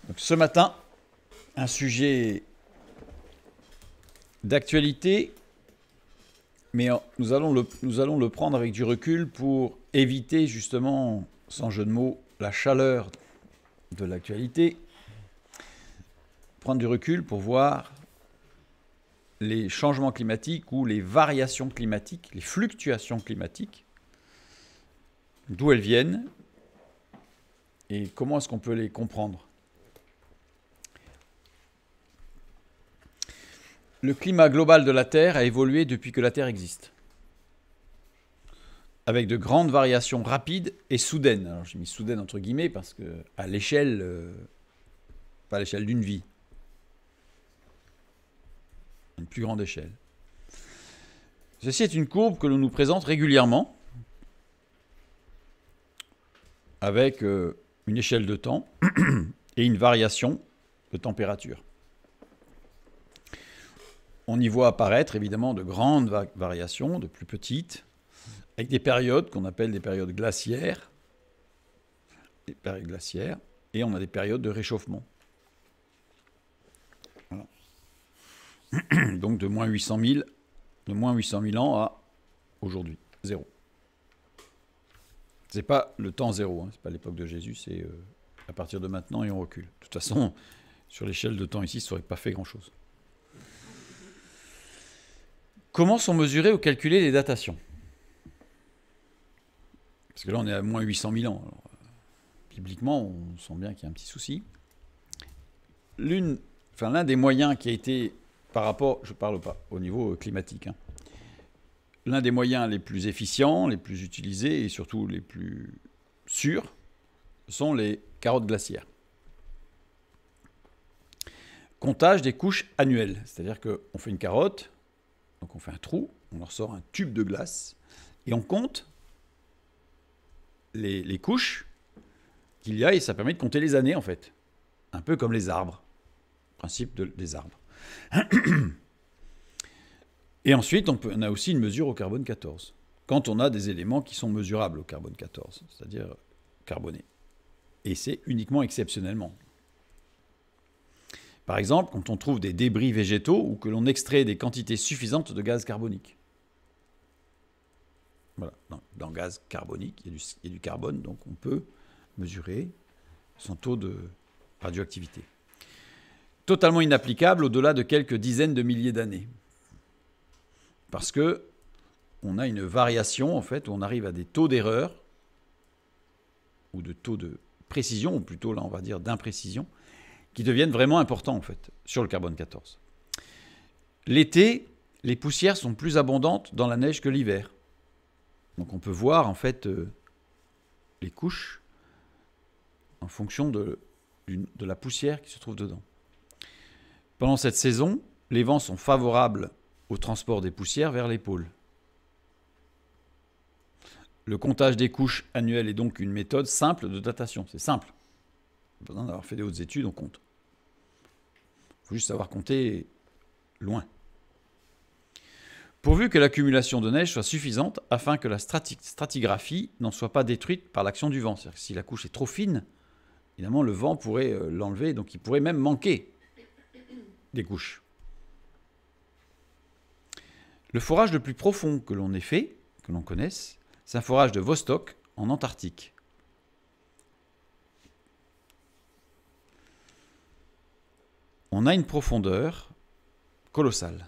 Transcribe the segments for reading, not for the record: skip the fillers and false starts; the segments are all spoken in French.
Donc, ce matin, un sujet d'actualité, mais nous allons le prendre avec du recul pour éviter justement, sans jeu de mots, la chaleur de l'actualité. Prendre du recul pour voir les changements climatiques ou les variations climatiques, les fluctuations climatiques, d'où elles viennent et comment est-ce qu'on peut les comprendre. Le climat global de la Terre a évolué depuis que la Terre existe, avec de grandes variations rapides et soudaines. Alors j'ai mis soudaines entre guillemets parce que à l'échelle, pas à l'échelle d'une vie, une plus grande échelle. Ceci est une courbe que l'on nous présente régulièrement, avec une échelle de temps et une variation de température. On y voit apparaître évidemment de grandes variations, de plus petites, avec des périodes qu'on appelle des périodes glaciaires. Et on a des périodes de réchauffement. Voilà. Donc de moins 800 000 ans à aujourd'hui, zéro. C'est pas le temps zéro, hein, c'est pas l'époque de Jésus, c'est à partir de maintenant et on recule. De toute façon, sur l'échelle de temps ici, ça n'aurait pas fait grand-chose. Comment sont mesurées ou calculées les datations? Parce que là, on est à moins 800 000 ans. Alors, bibliquement, on sent bien qu'il y a un petit souci. L'un des moyens qui a été, par rapport, je ne parle pas au niveau climatique, hein, l'un des moyens les plus efficients, les plus utilisés et surtout les plus sûrs, sont les carottes glaciaires. Comptage des couches annuelles. C'est-à-dire qu'on fait une carotte, donc on fait un trou, on en sort un tube de glace et on compte les couches qu'il y a et ça permet de compter les années en fait. Un peu comme les arbres. Principe des arbres. Et ensuite, on a aussi une mesure au carbone 14. Quand on a des éléments qui sont mesurables au carbone 14, c'est-à-dire carbonés. Et c'est uniquement exceptionnellement. Par exemple, quand on trouve des débris végétaux ou que l'on extrait des quantités suffisantes de gaz carbonique. Voilà. Dans le gaz carbonique, il y a du carbone, donc on peut mesurer son taux de radioactivité. Totalement inapplicable au-delà de quelques dizaines de milliers d'années. Parce que on a une variation, en fait, où on arrive à des taux d'erreur, ou de taux de précision, ou plutôt, là, on va dire, d'imprécision, qui deviennent vraiment importants, en fait, sur le carbone 14. L'été, les poussières sont plus abondantes dans la neige que l'hiver. Donc on peut voir, en fait, les couches en fonction de la poussière qui se trouve dedans. Pendant cette saison, les vents sont favorables au transport des poussières vers les pôles. Le comptage des couches annuelles est donc une méthode simple de datation. C'est simple. Pas besoin d'avoir fait des hautes études, on compte. Il faut juste savoir compter loin. Pourvu que l'accumulation de neige soit suffisante afin que la stratigraphie n'en soit pas détruite par l'action du vent. C'est-à-dire que si la couche est trop fine, évidemment, le vent pourrait l'enlever, donc il pourrait même manquer des couches. Le forage le plus profond que l'on ait fait, que l'on connaisse, c'est un forage de Vostok en Antarctique. On a une profondeur colossale.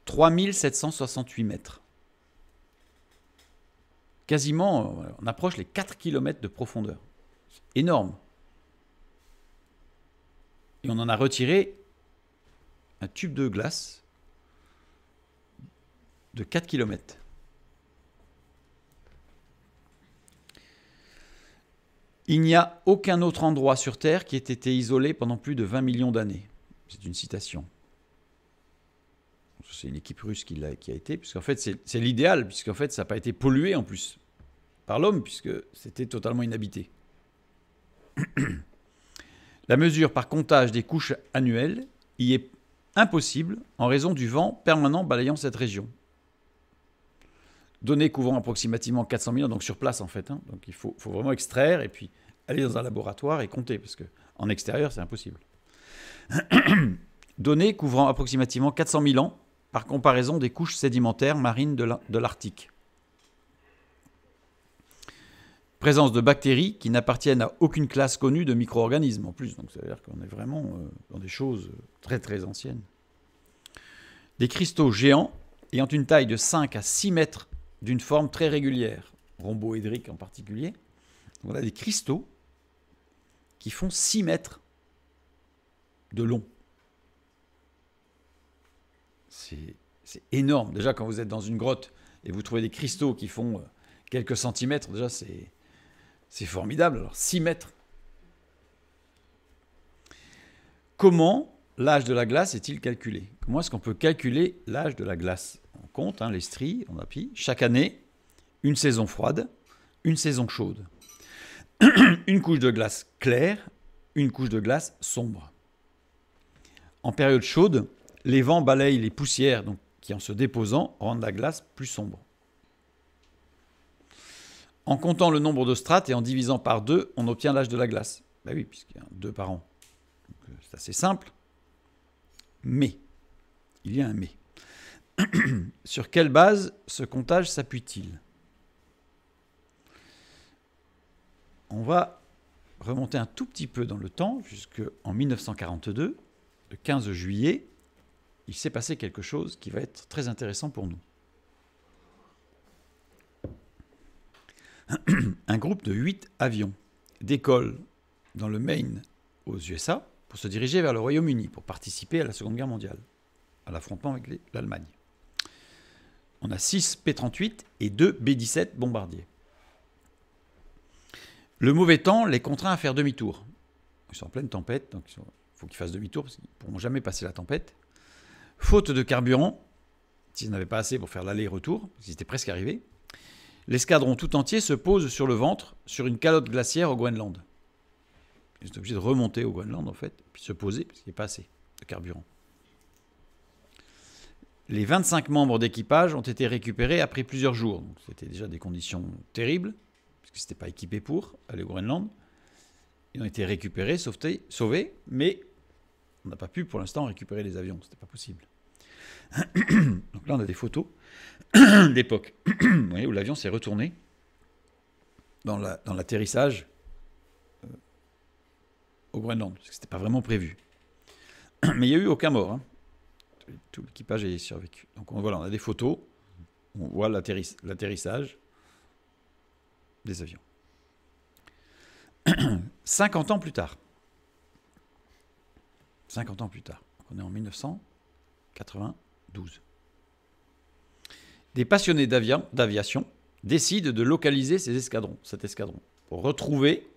3768 mètres. Quasiment, on approche les 4 km de profondeur. C'est énorme. Et on en a retiré un tube de glace de 4 km. Il n'y a aucun autre endroit sur Terre qui ait été isolé pendant plus de 20 millions d'années. C'est une citation. C'est une équipe russe qui a été, puisqu'en fait c'est l'idéal, puisqu'en fait ça n'a pas été pollué en plus par l'homme, puisque c'était totalement inhabité. La mesure par comptage des couches annuelles y est impossible en raison du vent permanent balayant cette région. Données couvrant approximativement 400 000 ans, donc sur place en fait. Donc il faut vraiment extraire et puis aller dans un laboratoire et compter, parce qu'en extérieur, c'est impossible. Données couvrant approximativement 400 000 ans, par comparaison des couches sédimentaires marines de l'Arctique. Présence de bactéries qui n'appartiennent à aucune classe connue de micro-organismes en plus. Donc ça veut dire qu'on est vraiment dans des choses très très anciennes. Des cristaux géants ayant une taille de 5 à 6 mètres d'une forme très régulière, rhomboédrique en particulier. Donc on a des cristaux qui font 6 mètres de long. C'est énorme. Déjà, quand vous êtes dans une grotte et vous trouvez des cristaux qui font quelques centimètres, déjà c'est formidable. Alors 6 mètres. Comment l'âge de la glace est-il calculé? Comment est-ce qu'on peut calculer l'âge de la glace? On compte les stries, on appuie. Chaque année, une saison froide, une saison chaude. Une couche de glace claire, une couche de glace sombre. En période chaude, les vents balayent les poussières donc, qui, en se déposant, rendent la glace plus sombre. En comptant le nombre de strates et en divisant par 2, on obtient l'âge de la glace. Ben oui, puisqu'il y a 2 par an. C'est assez simple. Mais, il y a un mais. Sur quelle base ce comptage s'appuie-t-il? On va remonter un tout petit peu dans le temps, jusqu'en 1942, le 15 juillet, il s'est passé quelque chose qui va être très intéressant pour nous. Un groupe de 8 avions décolle dans le Maine aux USA pour se diriger vers le Royaume-Uni pour participer à la Seconde Guerre mondiale, à l'affrontement avec l'Allemagne. On a 6 P-38 et 2 B-17 bombardiers. Le mauvais temps les contraint à faire demi-tour. Ils sont en pleine tempête, donc il faut qu'ils fassent demi-tour parce qu'ils ne pourront jamais passer la tempête. Faute de carburant, s'ils n'avaient pas assez pour faire l'aller-retour, parce qu'ils étaient presque arrivés, l'escadron tout entier se pose sur le ventre, sur une calotte glaciaire au Groenland. Ils sont obligés de remonter au Groenland, en fait, puis se poser, parce qu'il n'y a pas assez de carburant. Les 25 membres d'équipage ont été récupérés après plusieurs jours. Donc, c'était déjà des conditions terribles, parce qu'ils n'étaient pas équipés pour aller au Groenland. Ils ont été récupérés, sauvés, mais on n'a pas pu, pour l'instant, récupérer les avions. Ce n'était pas possible. Donc là, on a des photos d'époque. Vous voyez, où l'avion s'est retourné dans l'atterrissage au Groenland, parce que ce n'était pas vraiment prévu. Mais il n'y a eu aucun mort. Hein. Tout l'équipage a survécu. Donc voilà, on a des photos. On voit l'atterrissage des avions. 50 ans plus tard. 50 ans plus tard. On est en 1992. Des passionnés d'aviation décident de localiser cet escadron, pour retrouver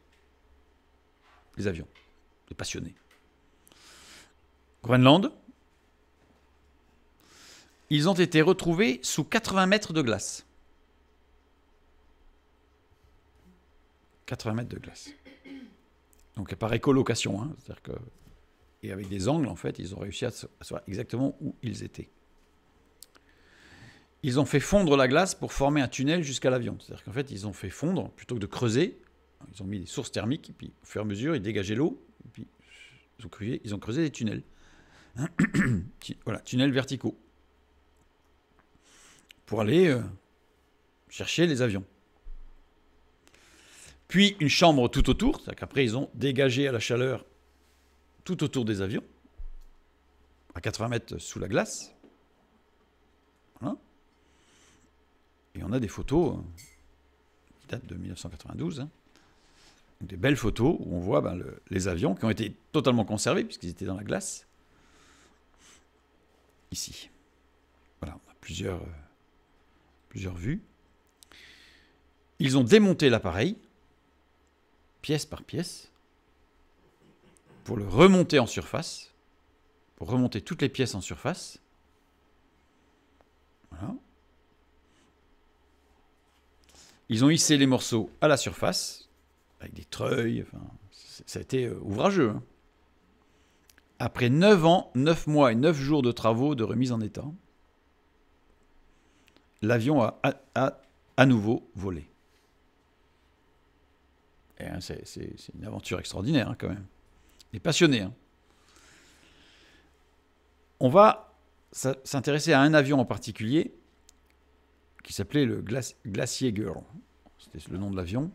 les avions. Des passionnés. Groenland. Ils ont été retrouvés sous 80 mètres de glace. 80 mètres de glace. Donc par écolocation, hein, c'est-à-dire que, et avec des angles, en fait, ils ont réussi à savoir exactement où ils étaient. Ils ont fait fondre la glace pour former un tunnel jusqu'à l'avion. C'est-à-dire qu'en fait, ils ont fait fondre, plutôt que de creuser, ils ont mis des sources thermiques, et puis au fur et à mesure, ils dégageaient l'eau, et puis ils ont creusé des tunnels. Voilà, tunnels verticaux. Pour aller chercher les avions. Puis une chambre tout autour, c'est-à-dire qu'après ils ont dégagé à la chaleur tout autour des avions, à 80 mètres sous la glace. Voilà. Et on a des photos qui datent de 1992, hein. Donc des belles photos où on voit les avions qui ont été totalement conservés puisqu'ils étaient dans la glace. Ici. Voilà, on a plusieurs vues. Ils ont démonté l'appareil, pièce par pièce, pour le remonter en surface, pour remonter toutes les pièces en surface. Voilà. Ils ont hissé les morceaux à la surface, avec des treuils, enfin, ça a été ouvrageux. Hein. Après 9 ans, 9 mois et 9 jours de travaux de remise en état, l'avion a à nouveau volé. C'est une aventure extraordinaire, hein, quand même. Il est passionné. Hein. On va s'intéresser à un avion en particulier qui s'appelait le Glacier Girl. C'était le nom de l'avion.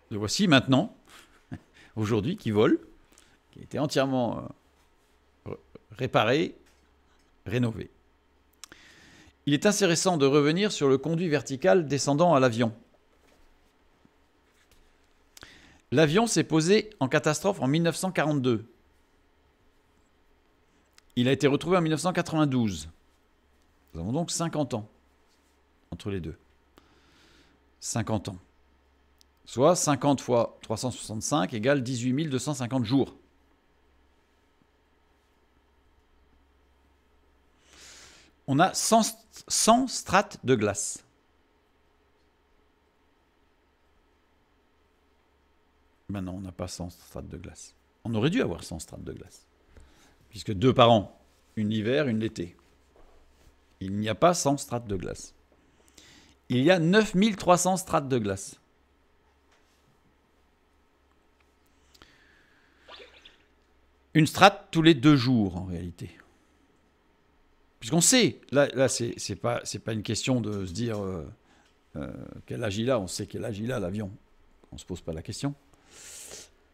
Le voici maintenant, aujourd'hui, qui vole, qui a été entièrement réparé, rénové. Il est intéressant de revenir sur le conduit vertical descendant à l'avion. L'avion s'est posé en catastrophe en 1942. Il a été retrouvé en 1992. Nous avons donc 50 ans entre les deux. 50 ans. Soit 50 fois 365 égale 18 250 jours. On a 100 strates de glace. Maintenant, on n'a pas 100 strates de glace. On aurait dû avoir 100 strates de glace. Puisque 2 par an, une l'hiver, une l'été. Il n'y a pas 100 strates de glace. Il y a 9300 strates de glace. Une strate tous les 2 jours, en réalité. Puisqu'on sait, là c'est pas une question de se dire quel âge il a, on sait quel âge il a l'avion. On ne se pose pas la question.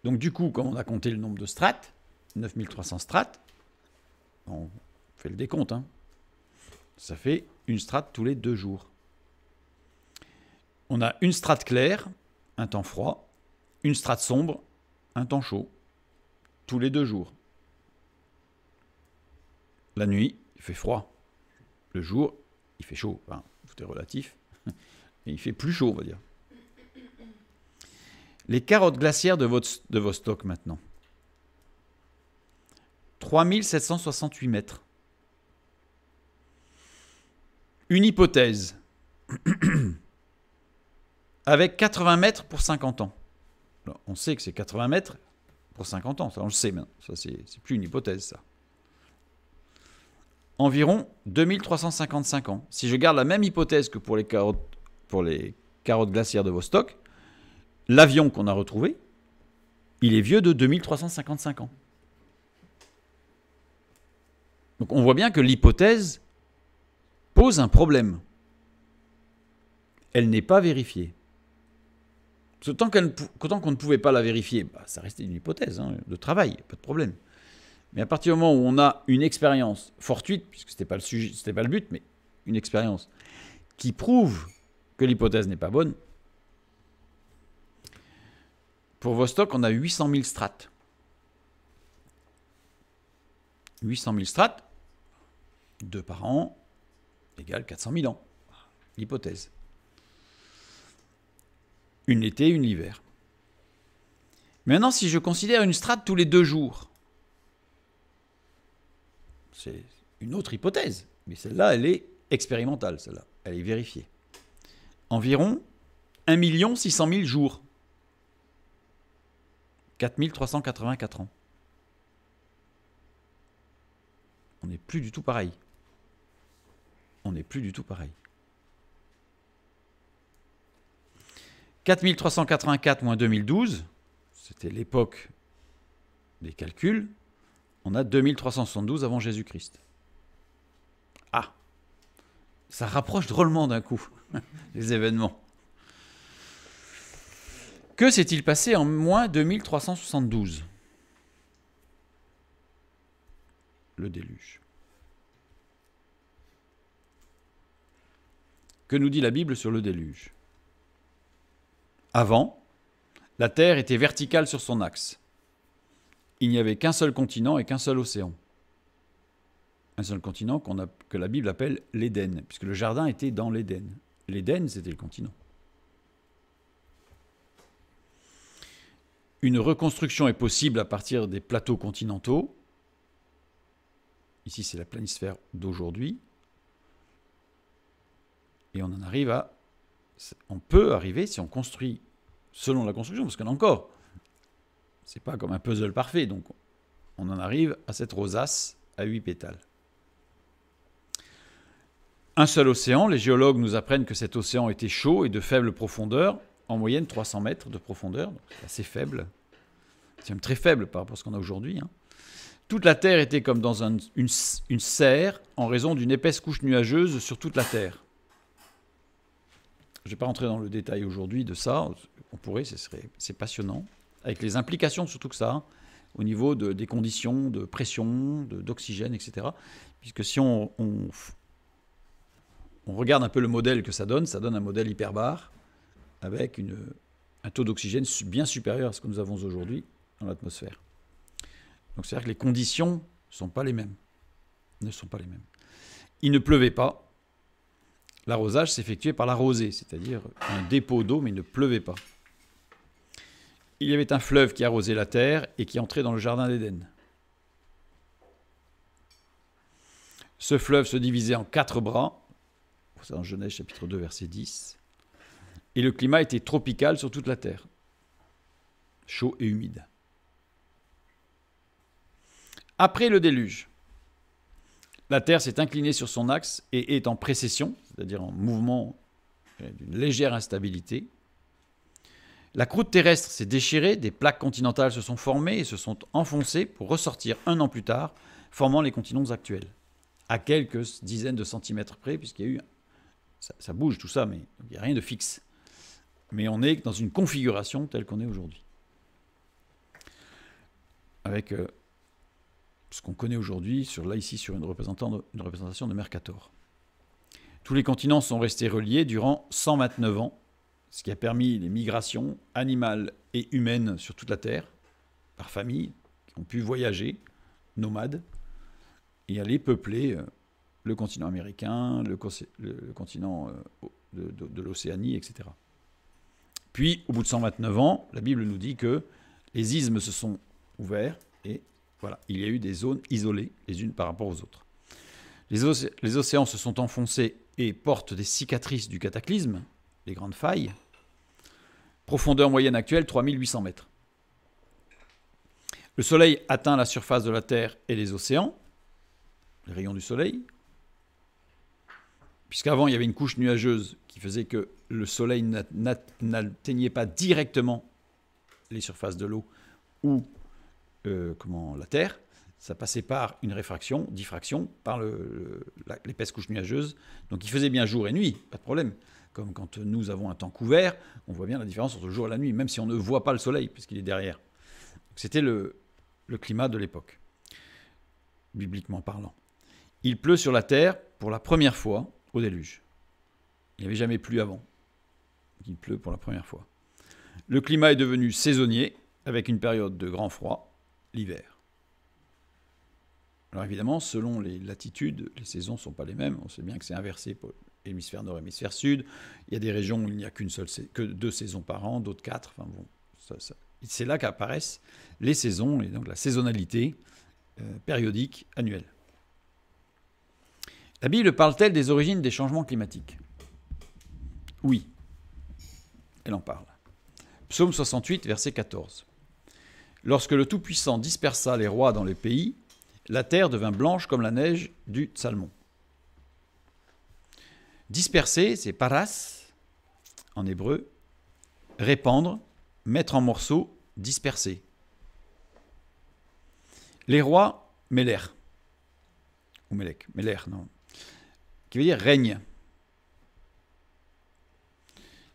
Donc du coup, comme on a compté le nombre de strates, 9300 strates, on fait le décompte. Hein. Ça fait une strate tous les 2 jours. On a une strate claire, un temps froid, une strate sombre, un temps chaud, tous les 2 jours. La nuit, il fait froid. Le jour, il fait chaud. Enfin, tout est relatif. Et il fait plus chaud, on va dire. Les carottes glaciaires de Vostok maintenant. 3768 mètres. Une hypothèse. Avec 80 mètres pour 50 ans. Alors, on sait que c'est 80 mètres pour 50 ans. Ça, on le sait maintenant. Ça, c'est plus une hypothèse, ça. Environ 2355 ans. Si je garde la même hypothèse que pour les carottes glaciaires de Vostok, l'avion qu'on a retrouvé, il est vieux de 2355 ans. Donc on voit bien que l'hypothèse pose un problème. Elle n'est pas vérifiée. Tant qu'on ne pouvait pas la vérifier, ça restait une hypothèse de travail, pas de problème. Mais à partir du moment où on a une expérience fortuite, puisque ce n'était pas le sujet, c'était pas le but, mais une expérience qui prouve que l'hypothèse n'est pas bonne, pour Vostok, on a 800 000 strates. 800 000 strates, 2 par an, égale 400 000 ans. L'hypothèse. Une l'été, une l'hiver. Maintenant, si je considère une strate tous les 2 jours, c'est une autre hypothèse. Mais celle-là, elle est expérimentale, celle-là. Elle est vérifiée. Environ 1 600 000 jours. 4 384 ans. On n'est plus du tout pareil. On n'est plus du tout pareil. 4 384 moins 2012, c'était l'époque des calculs, on a 2372 avant Jésus-Christ. Ah, ça rapproche drôlement d'un coup les événements. Que s'est-il passé en moins 2372 ? Le déluge. Que nous dit la Bible sur le déluge ? Avant, la Terre était verticale sur son axe. Il n'y avait qu'un seul continent et qu'un seul océan. Un seul continent que la Bible appelle l'Éden, puisque le jardin était dans l'Éden. L'Éden, c'était le continent. Une reconstruction est possible à partir des plateaux continentaux. Ici, c'est la planisphère d'aujourd'hui. Et on en arrive à... On peut arriver, si on construit selon la construction, parce qu'on a encore... C'est pas comme un puzzle parfait, donc on en arrive à cette rosace à 8 pétales. Un seul océan, les géologues nous apprennent que cet océan était chaud et de faible profondeur, en moyenne 300 mètres de profondeur, donc c'est assez faible. C'est même très faible par rapport à ce qu'on a aujourd'hui. Toute la Terre était comme dans une serre en raison d'une épaisse couche nuageuse sur toute la Terre. Je ne vais pas rentrer dans le détail aujourd'hui de ça. On pourrait, c'est passionnant. Avec les implications surtout que ça, au niveau des conditions de pression, d'oxygène, etc. Puisque si on regarde un peu le modèle que ça donne un modèle hyperbare avec un taux d'oxygène bien supérieur à ce que nous avons aujourd'hui dans l'atmosphère. Donc c'est-à-dire que les conditions ne sont pas les mêmes. Il ne pleuvait pas. L'arrosage s'effectuait par la rosée, c'est-à-dire un dépôt d'eau, mais il ne pleuvait pas. Il y avait un fleuve qui arrosait la terre et qui entrait dans le jardin d'Éden. Ce fleuve se divisait en 4 bras, c'est dans Genèse chapitre 2, verset 10, et le climat était tropical sur toute la terre, chaud et humide. Après le déluge, la terre s'est inclinée sur son axe et est en précession, c'est-à-dire en mouvement d'une légère instabilité. La croûte terrestre s'est déchirée, des plaques continentales se sont formées et se sont enfoncées pour ressortir 1 an plus tard, formant les continents actuels, à quelques dizaines de centimètres près, puisqu'il y a eu... Ça bouge tout ça, mais il n'y a rien de fixe. Mais on est dans une configuration telle qu'on est aujourd'hui. Avec ce qu'on connaît aujourd'hui, ici sur une représentation de Mercator. Tous les continents sont restés reliés durant 129 ans, ce qui a permis les migrations animales et humaines sur toute la Terre, par famille, qui ont pu voyager, nomades, et aller peupler le continent américain, le continent de l'Océanie, etc. Puis, au bout de 129 ans, la Bible nous dit que les isthmes se sont ouverts et voilà, il y a eu des zones isolées les unes par rapport aux autres. Les océans se sont enfoncés et portent des cicatrices du cataclysme, les grandes failles. Profondeur moyenne actuelle, 3800 mètres. Le Soleil atteint la surface de la Terre et les océans, les rayons du Soleil, puisqu'avant il y avait une couche nuageuse qui faisait que le Soleil n'atteignait pas directement les surfaces de l'eau ou la Terre, ça passait par une diffraction, par l'épaisse couche nuageuse. Donc il faisait bien jour et nuit, pas de problème. Comme quand nous avons un temps couvert, on voit bien la différence entre le jour et la nuit, même si on ne voit pas le soleil, puisqu'il est derrière. C'était le climat de l'époque, bibliquement parlant. Il pleut sur la terre pour la première fois au déluge. Il n'y avait jamais plu avant. Il pleut pour la première fois. Le climat est devenu saisonnier, avec une période de grand froid, l'hiver. Alors évidemment, selon les latitudes, les saisons ne sont pas les mêmes. On sait bien que c'est inversé pour l'hémisphère nord et l'hémisphère sud. Il y a des régions où il n'y a que 2 saisons par an, d'autres 4. Enfin bon, c'est là qu'apparaissent les saisons et donc la saisonnalité périodique annuelle. La Bible parle-t-elle des origines des changements climatiques? Oui, elle en parle. Psaume 68, verset 14. Lorsque le Tout-Puissant dispersa les rois dans les pays, la terre devint blanche comme la neige du Psalmon. Disperser, c'est paras en hébreu. Répandre, mettre en morceaux, disperser. Les rois, Méler. Ou Mélec, Méler, non. Qui veut dire règne.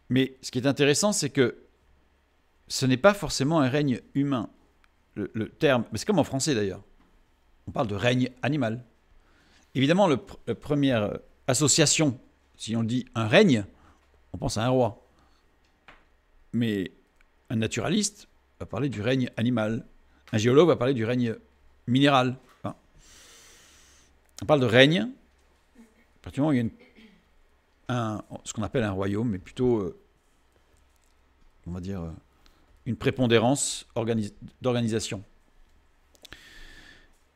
Mais ce qui est intéressant, c'est que ce n'est pas forcément un règne humain. Le terme, mais c'est comme en français d'ailleurs. On parle de règne animal. Évidemment, la première association, si on dit un règne, on pense à un roi. Mais un naturaliste va parler du règne animal. Un géologue va parler du règne minéral. Enfin, on parle de règne. À partir du moment où il y a ce qu'on appelle un royaume, mais plutôt, on va dire, une prépondérance d'organisation.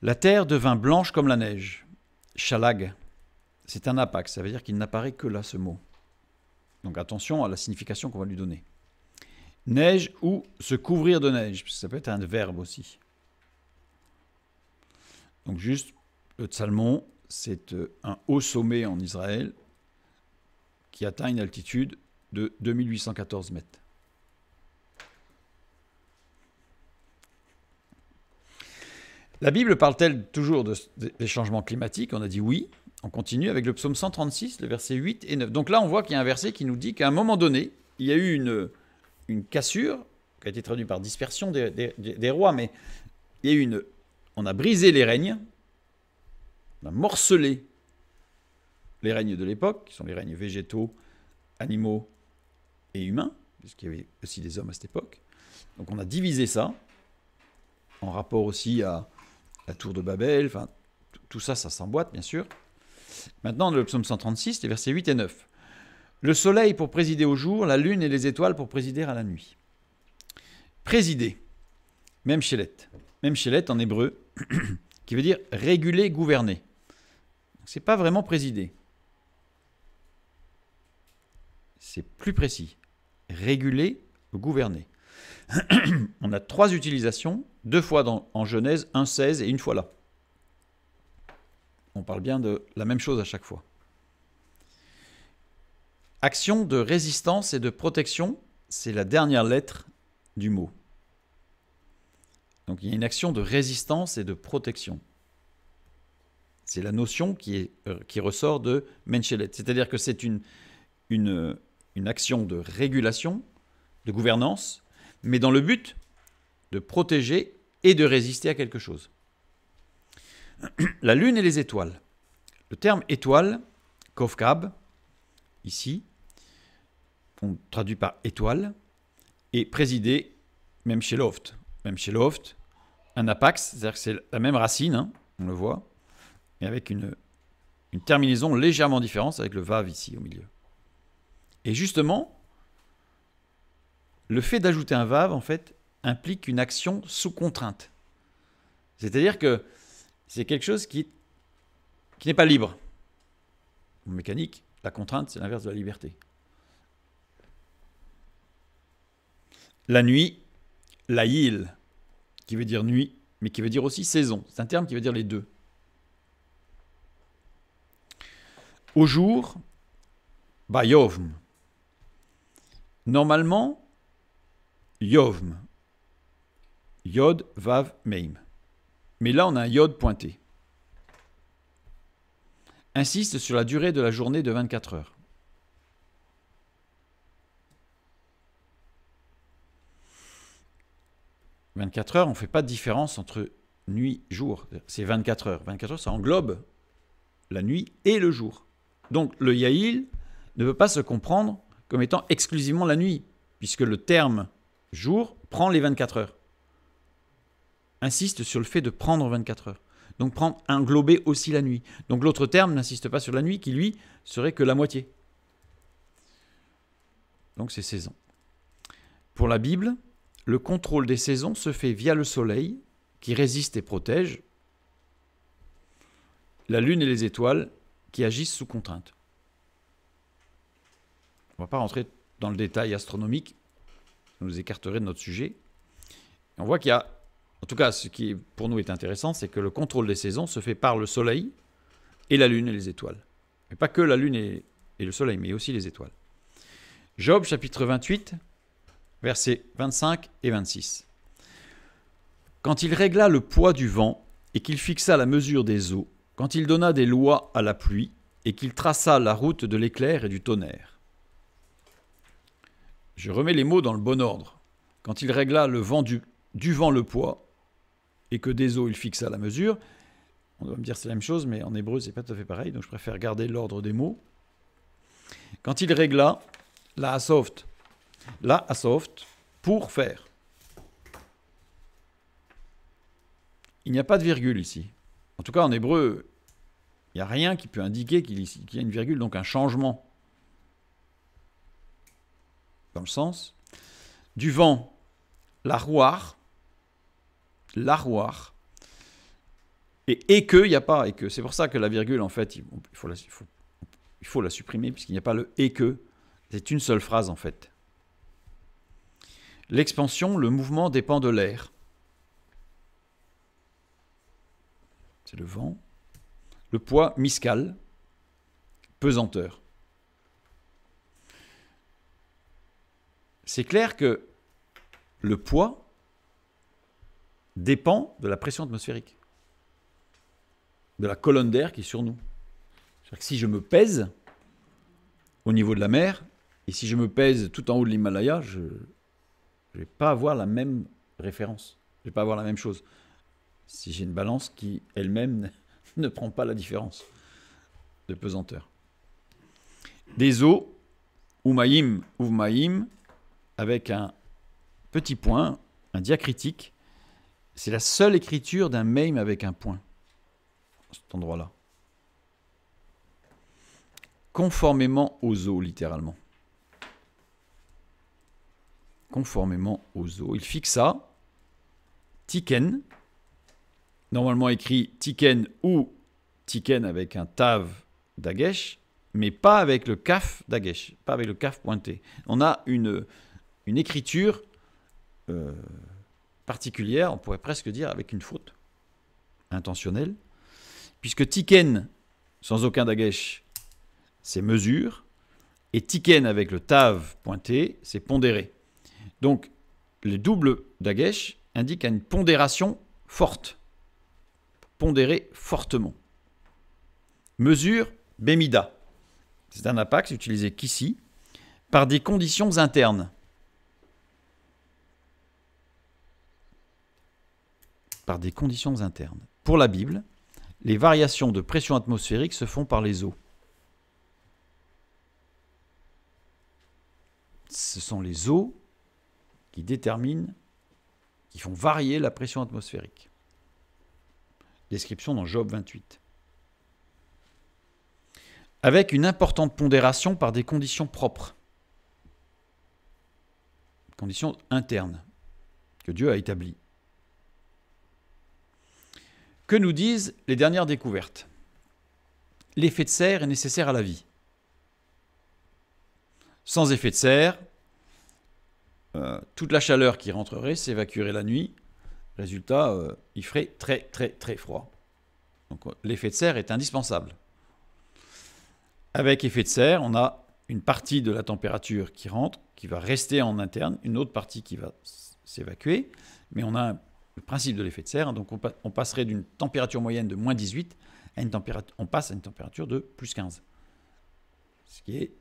La terre devint blanche comme la neige. Shalag, c'est un apax, ça veut dire qu'il n'apparaît que là ce mot. Donc attention à la signification qu'on va lui donner. Neige ou se couvrir de neige, parce que ça peut être un verbe aussi. Donc juste, le Psalmon, c'est un haut sommet en Israël qui atteint une altitude de 2814 mètres. La Bible parle-t-elle toujours des changements climatiques? On a dit oui. On continue avec le psaume 136, le verset 8 et 9. Donc là, on voit qu'il y a un verset qui nous dit qu'à un moment donné, il y a eu une cassure, qui a été traduite par dispersion des rois, mais il y a eu on a brisé les règnes, on a morcelé les règnes de l'époque, qui sont les règnes végétaux, animaux et humains, puisqu'il y avait aussi des hommes à cette époque. Donc on a divisé ça, en rapport aussi à la tour de Babel, enfin, tout ça, ça s'emboîte, bien sûr. Maintenant, le psaume 136, les versets 8 et 9. Le soleil pour présider au jour, la lune et les étoiles pour présider à la nuit. Présider, même shelet en hébreu, qui veut dire réguler, gouverner. Ce n'est pas vraiment présider. C'est plus précis. Réguler, gouverner. On a 3 utilisations, 2 fois en Genèse, 1,16 et une fois là. On parle bien de la même chose à chaque fois. Action de résistance et de protection, c'est la dernière lettre du mot. Donc il y a une action de résistance et de protection. C'est la notion qui ressort de Menchelet. C'est-à-dire que c'est une action de régulation, de gouvernance, mais dans le but de protéger et de résister à quelque chose. La lune et les étoiles. Le terme étoile, Kovkab, ici, on traduit par étoile, et présider, Memcheloft. Memcheloft, un apax, c'est-à-dire que c'est la même racine, hein, on le voit, mais avec une terminaison légèrement différente, avec le vav ici au milieu. Et justement, le fait d'ajouter un vav, en fait, implique une action sous contrainte. C'est-à-dire que c'est quelque chose qui n'est pas libre. En mécanique, la contrainte, c'est l'inverse de la liberté. La nuit, laïl, qui veut dire nuit, mais qui veut dire aussi saison. C'est un terme qui veut dire les deux. Au jour, bayovm. Normalement, yovm. Yod, vav, meim. Mais là, on a un yod pointé. Insiste sur la durée de la journée de 24 heures. « 24 heures, on ne fait pas de différence entre nuit et jour. C'est 24 heures. 24 heures, ça englobe la nuit et le jour. Donc, le yaïl ne peut pas se comprendre comme étant exclusivement la nuit, puisque le terme jour prend les 24 heures. Insiste sur le fait de prendre 24 heures. Donc englober aussi la nuit. Donc l'autre terme n'insiste pas sur la nuit, qui lui serait que la moitié. Donc c'est saison. Pour la Bible, le contrôle des saisons se fait via le soleil, qui résiste et protège, la lune et les étoiles, qui agissent sous contrainte. On ne va pas rentrer dans le détail astronomique, ça nous écarterait de notre sujet. On voit qu'il y a, en tout cas, ce qui pour nous est intéressant, c'est que le contrôle des saisons se fait par le soleil et la lune et les étoiles. Et pas que la lune et le soleil, mais aussi les étoiles. Job, chapitre 28, versets 25 et 26. Quand il régla le poids du vent et qu'il fixa la mesure des eaux, quand il donna des lois à la pluie et qu'il traça la route de l'éclair et du tonnerre. Je remets les mots dans le bon ordre. Quand il régla le vent du vent le poids, et que des eaux il fixa la mesure, on doit me dire c'est la même chose, mais en hébreu c'est pas tout à fait pareil, donc je préfère garder l'ordre des mots. Quand il régla la asoft, pour faire. Il n'y a pas de virgule ici. En tout cas en hébreu, il n'y a rien qui peut indiquer qu'il y a une virgule, donc un changement dans le sens. Du vent, la rouar, et que, il n'y a pas et que. C'est pour ça que la virgule, en fait, il faut la supprimer, puisqu'il n'y a pas le et que. C'est une seule phrase, en fait. L'expansion, le mouvement dépend de l'air. C'est le vent. Le poids, miscal, pesanteur. C'est clair que le poids dépend de la pression atmosphérique. de la colonne d'air qui est sur nous. C'est-à-dire que si je me pèse au niveau de la mer, et si je me pèse tout en haut de l'Himalaya, je ne vais pas avoir la même référence. Je ne vais pas avoir la même chose. Si j'ai une balance qui, elle-même, ne prend pas la différence de pesanteur. Des eaux, Umayim, Uvmaim, avec un petit point, un diacritique. C'est la seule écriture d'un Meim avec un point, à cet endroit-là. Conformément aux eaux, littéralement. Conformément aux eaux. Il fixe ça. Tiken, normalement écrit Tiken ou Tiken avec un Tav d'Agesh, mais pas avec le Kaf d'Agesh, pas avec le Kaf pointé. On a une écriture particulière, on pourrait presque dire avec une faute intentionnelle, puisque Tiken, sans aucun Dagesh, c'est mesure, et Tiken avec le Tav pointé, c'est pondéré. Donc, le double Dagesh indique une pondération forte. Pondérer fortement. Mesure Bemida. C'est un apax utilisé qu'ici, par des conditions internes. Par des conditions internes. Pour la Bible, les variations de pression atmosphérique se font par les eaux. Ce sont les eaux qui déterminent, qui font varier la pression atmosphérique. Description dans Job 28. Avec une importante pondération par des conditions propres. Conditions internes que Dieu a établies. Que nous disent les dernières découvertes? L'effet de serre est nécessaire à la vie. Sans effet de serre, toute la chaleur qui rentrerait s'évacuerait la nuit. Résultat, il ferait très très très froid. Donc l'effet de serre est indispensable. Avec effet de serre, on a une partie de la température qui rentre, qui va rester en interne, une autre partie qui va s'évacuer, mais on a le principe de l'effet de serre, donc on passerait d'une température moyenne de moins 18 à on passe à une température de plus 15. Ce qui est,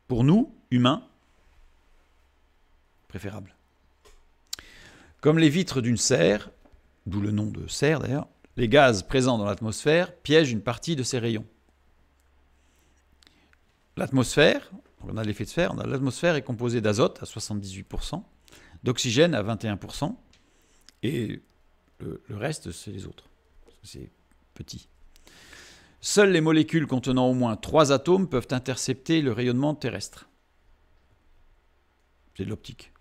pour nous, humains, préférable. Comme les vitres d'une serre, d'où le nom de serre d'ailleurs, les gaz présents dans l'atmosphère piègent une partie de ces rayons. L'atmosphère, on a l'effet de serre, l'atmosphère est composée d'azote à 78%, d'oxygène à 21%, et le reste, c'est les autres. C'est petit. Seules les molécules contenant au moins 3 atomes peuvent intercepter le rayonnement terrestre. C'est de l'optique.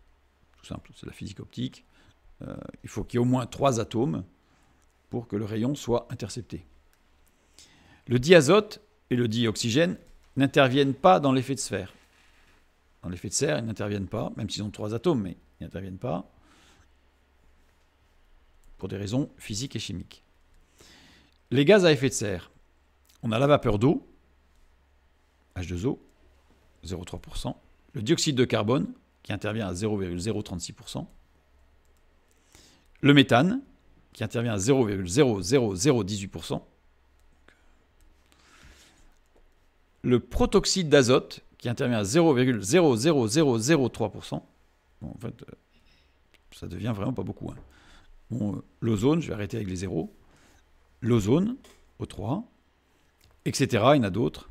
Tout simple, c'est la physique optique. Il faut qu'il y ait au moins 3 atomes pour que le rayon soit intercepté. Le diazote et le dioxygène n'interviennent pas dans l'effet de serre. Dans l'effet de serre, ils n'interviennent pas, même s'ils ont 3 atomes, mais ils n'interviennent pas pour des raisons physiques et chimiques. Les gaz à effet de serre, on a la vapeur d'eau, H2O, 0,3%, le dioxyde de carbone, qui intervient à 0,036%, le méthane, qui intervient à 0,00018%, le protoxyde d'azote, qui intervient à 0,00003%. Bon, en fait, ça devient vraiment pas beaucoup. Hein. Bon, l'ozone, je vais arrêter avec les zéros. L'ozone, O3, etc. Il y en a d'autres.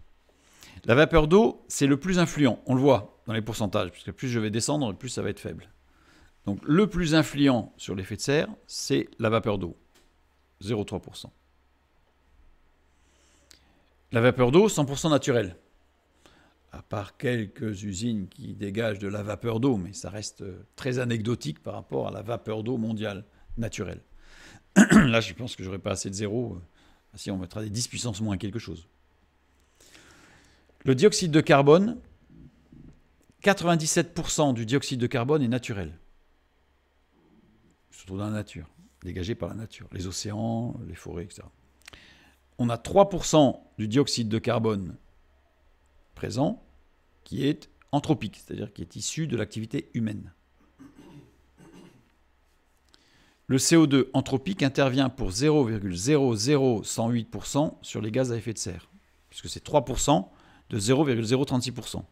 La vapeur d'eau, c'est le plus influent. On le voit dans les pourcentages, puisque plus je vais descendre, plus ça va être faible. Donc le plus influent sur l'effet de serre, c'est la vapeur d'eau, 0,3%. La vapeur d'eau, 100% naturelle. À part quelques usines qui dégagent de la vapeur d'eau, mais ça reste très anecdotique par rapport à la vapeur d'eau mondiale, naturelle. Là, je pense que j'aurais pas assez de zéro. Si on mettra des 10 puissance moins quelque chose. Le dioxyde de carbone, 97% du dioxyde de carbone est naturel. Il se trouve dans la nature, dégagé par la nature. Les océans, les forêts, etc. On a 3% du dioxyde de carbone présent qui est anthropique, c'est-à-dire qui est issu de l'activité humaine. le CO2 anthropique intervient pour 0,00108% sur les gaz à effet de serre, puisque c'est 3% de 0,036%.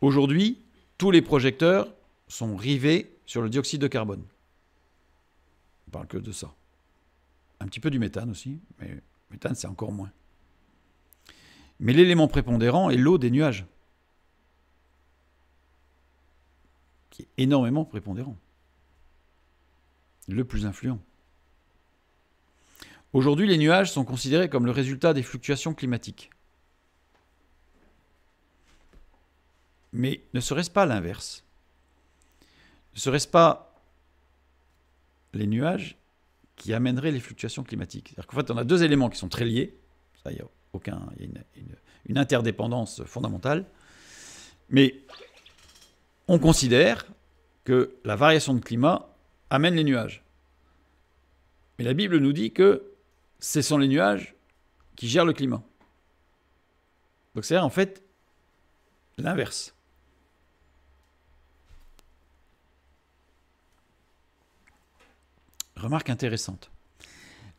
Aujourd'hui, tous les projecteurs sont rivés sur le dioxyde de carbone. On parle que de ça. Un petit peu du méthane aussi, mais le méthane c'est encore moins. Mais l'élément prépondérant est l'eau des nuages, qui est énormément prépondérant, le plus influent. Aujourd'hui, les nuages sont considérés comme le résultat des fluctuations climatiques. Mais ne serait-ce pas l'inverse? Ne serait-ce pas les nuages qui amèneraient les fluctuations climatiques? C'est-à-dire qu'en fait, on a deux éléments qui sont très liés. Ça, il y a une interdépendance fondamentale. Mais on considère que la variation de climat amène les nuages. Mais la Bible nous dit que ce sont les nuages qui gèrent le climat. Donc c'est en fait l'inverse. Remarque intéressante.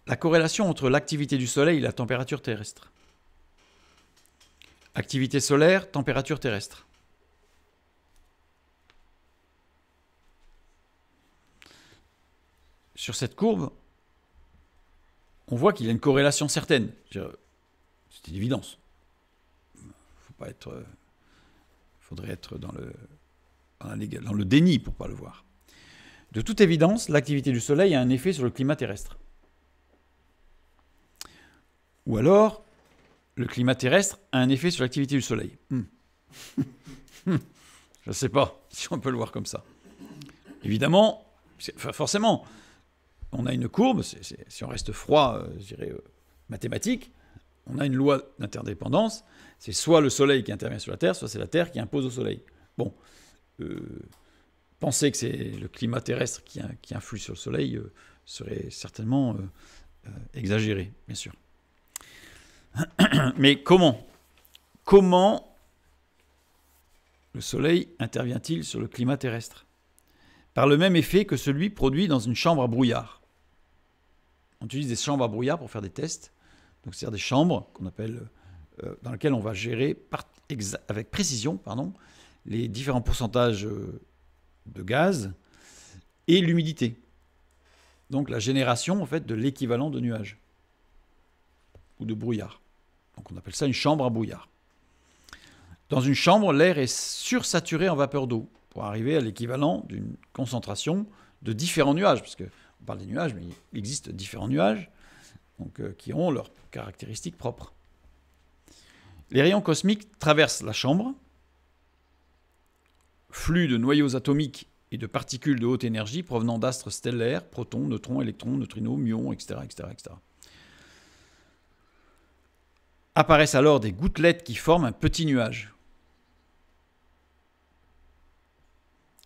La corrélation entre l'activité du Soleil et la température terrestre. Activité solaire, température terrestre. Sur cette courbe, on voit qu'il y a une corrélation certaine. C'est une évidence. Il faudrait être dans le déni pour ne pas le voir. De toute évidence, l'activité du Soleil a un effet sur le climat terrestre. Ou alors, le climat terrestre a un effet sur l'activité du Soleil. Je ne sais pas si on peut le voir comme ça. Évidemment, forcément, on a une courbe, si on reste froid, je dirais mathématique, on a une loi d'interdépendance, c'est soit le Soleil qui intervient sur la Terre, soit c'est la Terre qui impose au Soleil. Bon, penser que c'est le climat terrestre qui influe sur le Soleil serait certainement exagéré, bien sûr. Mais comment le Soleil intervient-il sur le climat terrestre? Par le même effet que celui produit dans une chambre à brouillard. On utilise des chambres à brouillard pour faire des tests. Donc, c'est-à-dire des chambres qu'on appelle, dans lesquelles on va gérer avec précision les différents pourcentages de gaz et l'humidité. Donc la génération en fait, de l'équivalent de nuages ou de brouillard. Donc on appelle ça une chambre à brouillard. Dans une chambre, l'air est sursaturé en vapeur d'eau pour arriver à l'équivalent d'une concentration de différents nuages, parce qu'on parle des nuages, mais il existe différents nuages donc, qui ont leurs caractéristiques propres. Les rayons cosmiques traversent la chambre, flux de noyaux atomiques et de particules de haute énergie provenant d'astres stellaires, protons, neutrons, électrons, neutrinos, muons, etc., etc., etc. Apparaissent alors des gouttelettes qui forment un petit nuage.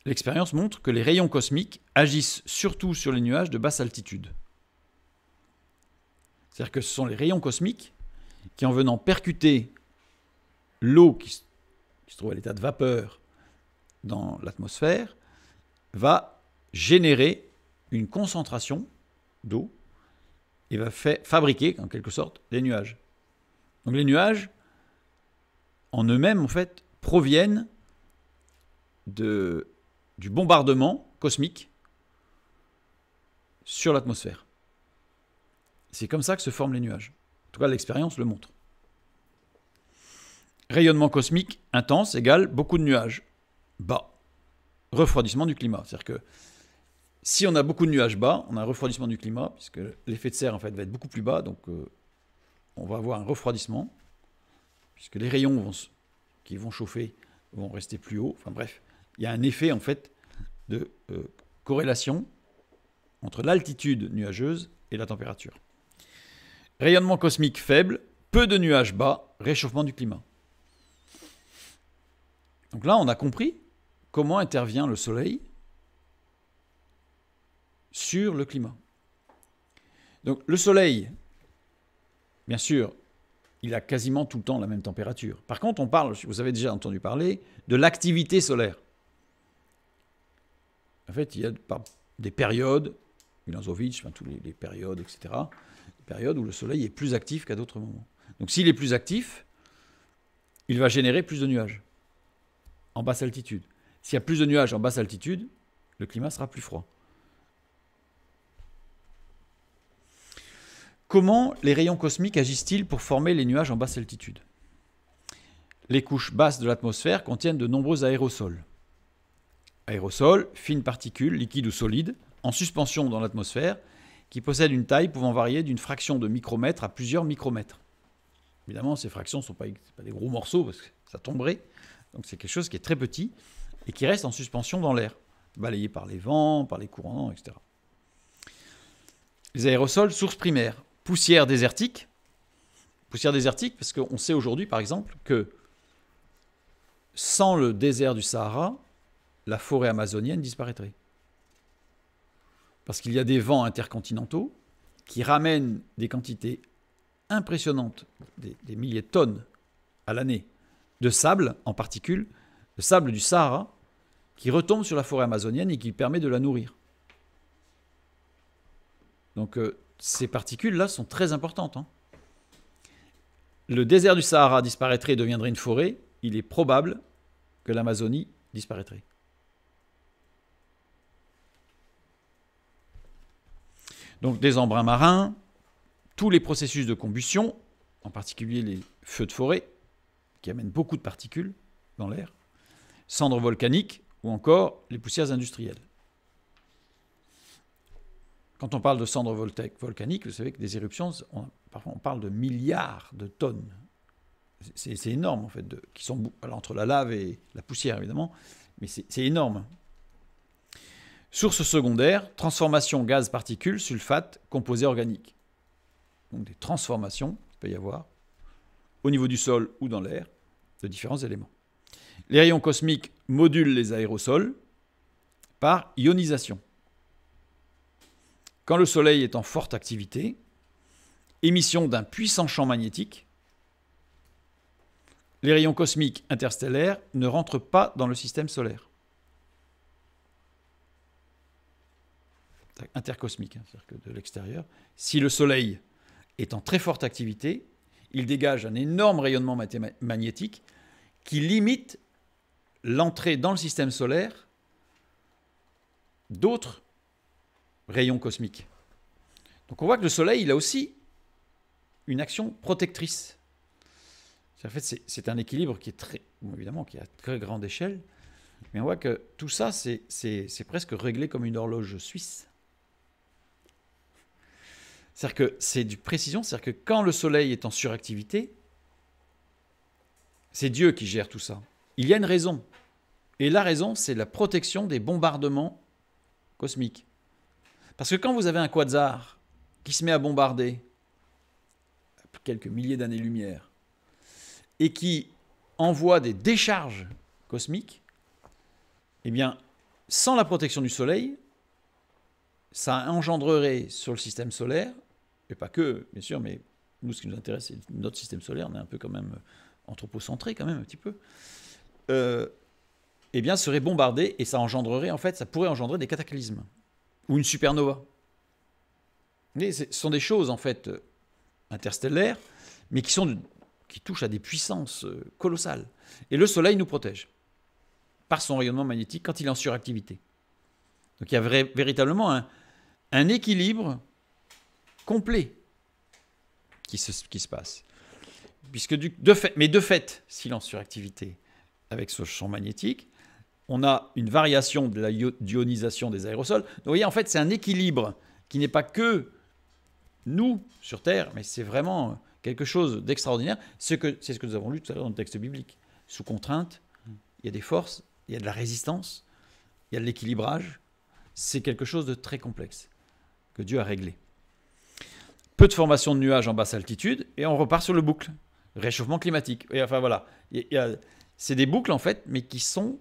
L'expérience montre que les rayons cosmiques agissent surtout sur les nuages de basse altitude. C'est-à-dire que ce sont les rayons cosmiques qui, en venant percuter l'eau qui se trouve à l'état de vapeur dans l'atmosphère, va générer une concentration d'eau et va fabriquer, en quelque sorte, des nuages. Donc les nuages, en eux-mêmes, en fait, proviennent du bombardement cosmique sur l'atmosphère. C'est comme ça que se forment les nuages. En tout cas, l'expérience le montre. Rayonnement cosmique intense égale beaucoup de nuages. Bas. Refroidissement du climat. C'est-à-dire que si on a beaucoup de nuages bas, on a un refroidissement du climat, puisque l'effet de serre en fait, va être beaucoup plus bas, donc on va avoir un refroidissement, puisque les rayons qui vont chauffer vont rester plus hauts. Enfin bref, il y a un effet en fait de corrélation entre l'altitude nuageuse et la température. Rayonnement cosmique faible, peu de nuages bas, réchauffement du climat. Donc là, on a compris comment intervient le Soleil sur le climat. Donc le Soleil, bien sûr, il a quasiment tout le temps la même température. Par contre, on parle, vous avez déjà entendu parler, de l'activité solaire. En fait, il y a des périodes, Milankovitch, enfin, toutes les périodes, etc. Des périodes où le Soleil est plus actif qu'à d'autres moments. Donc s'il est plus actif, il va générer plus de nuages en basse altitude. S'il y a plus de nuages en basse altitude, le climat sera plus froid. Comment les rayons cosmiques agissent-ils pour former les nuages en basse altitude? Les couches basses de l'atmosphère contiennent de nombreux aérosols. Aérosols, fines particules, liquides ou solides, en suspension dans l'atmosphère, qui possèdent une taille pouvant varier d'une fraction de micromètre à plusieurs micromètres. Évidemment, ces fractions ne sont pas des gros morceaux, parce que ça tomberait. Donc c'est quelque chose qui est très petit et qui reste en suspension dans l'air, balayé par les vents, par les courants, etc. Les aérosols, source primaire. Poussière désertique. Poussière désertique, parce qu'on sait aujourd'hui, par exemple, que sans le désert du Sahara, la forêt amazonienne disparaîtrait. Parce qu'il y a des vents intercontinentaux qui ramènent des quantités impressionnantes, des milliers de tonnes à l'année, de sable en particules, le sable du Sahara, qui retombe sur la forêt amazonienne et qui permet de la nourrir. Donc ces particules-là sont très importantes. Le désert du Sahara disparaîtrait et deviendrait une forêt, il est probable que l'Amazonie disparaîtrait. Donc des embruns marins, tous les processus de combustion, en particulier les feux de forêt, qui amènent beaucoup de particules dans l'air, cendres volcaniques ou encore les poussières industrielles. Quand on parle de cendres volcaniques, vous savez que des éruptions, parfois on parle de milliards de tonnes. C'est énorme en fait, qui sont entre la lave et la poussière évidemment, mais c'est énorme. Source secondaire, transformation gaz-particules, sulfate, composés organiques. Donc des transformations, il peut y avoir, au niveau du sol ou dans l'air, de différents éléments. Les rayons cosmiques modulent les aérosols par ionisation. Quand le Soleil est en forte activité, émission d'un puissant champ magnétique, les rayons cosmiques interstellaires ne rentrent pas dans le système solaire. Intercosmique, c'est-à-dire que de l'extérieur. Si le Soleil est en très forte activité, il dégage un énorme rayonnement magnétique qui limite l'entrée dans le système solaire d'autres rayons cosmiques. Donc on voit que le Soleil, il a aussi une action protectrice. En fait, c'est un équilibre qui est très, évidemment, qui est à très grande échelle, mais on voit que tout ça, c'est presque réglé comme une horloge suisse. C'est-à-dire que c'est du précision, c'est-à-dire que quand le Soleil est en suractivité, c'est Dieu qui gère tout ça. Il y a une raison. Et la raison, c'est la protection des bombardements cosmiques. Parce que quand vous avez un quasar qui se met à bombarder à quelques milliers d'années-lumière et qui envoie des décharges cosmiques, eh bien, sans la protection du Soleil, ça engendrerait sur le système solaire, et pas que, bien sûr, mais nous, ce qui nous intéresse, c'est notre système solaire, on est un peu quand même anthropocentré, quand même, un petit peu, eh bien, serait bombardé, et ça engendrerait, en fait, ça pourrait engendrer des cataclysmes, ou une supernova. Mais ce sont des choses, en fait, interstellaires, mais qui touchent à des puissances colossales. Et le Soleil nous protège, par son rayonnement magnétique, quand il est en suractivité. Donc il y a véritablement un équilibre complet qui se passe. Puisque de fait, s'il est en suractivité avec ce champ magnétique, on a une variation de la ionisation des aérosols. Donc vous voyez, en fait, c'est un équilibre qui n'est pas que nous, sur Terre, mais c'est vraiment quelque chose d'extraordinaire. C'est ce que nous avons lu tout à l'heure dans le texte biblique. Sous contrainte, il y a des forces, il y a de la résistance, il y a de l'équilibrage. C'est quelque chose de très complexe que Dieu a réglé. Peu de formation de nuages en basse altitude et on repart sur le boucle. Réchauffement climatique. Et enfin voilà, c'est des boucles en fait, mais qui sont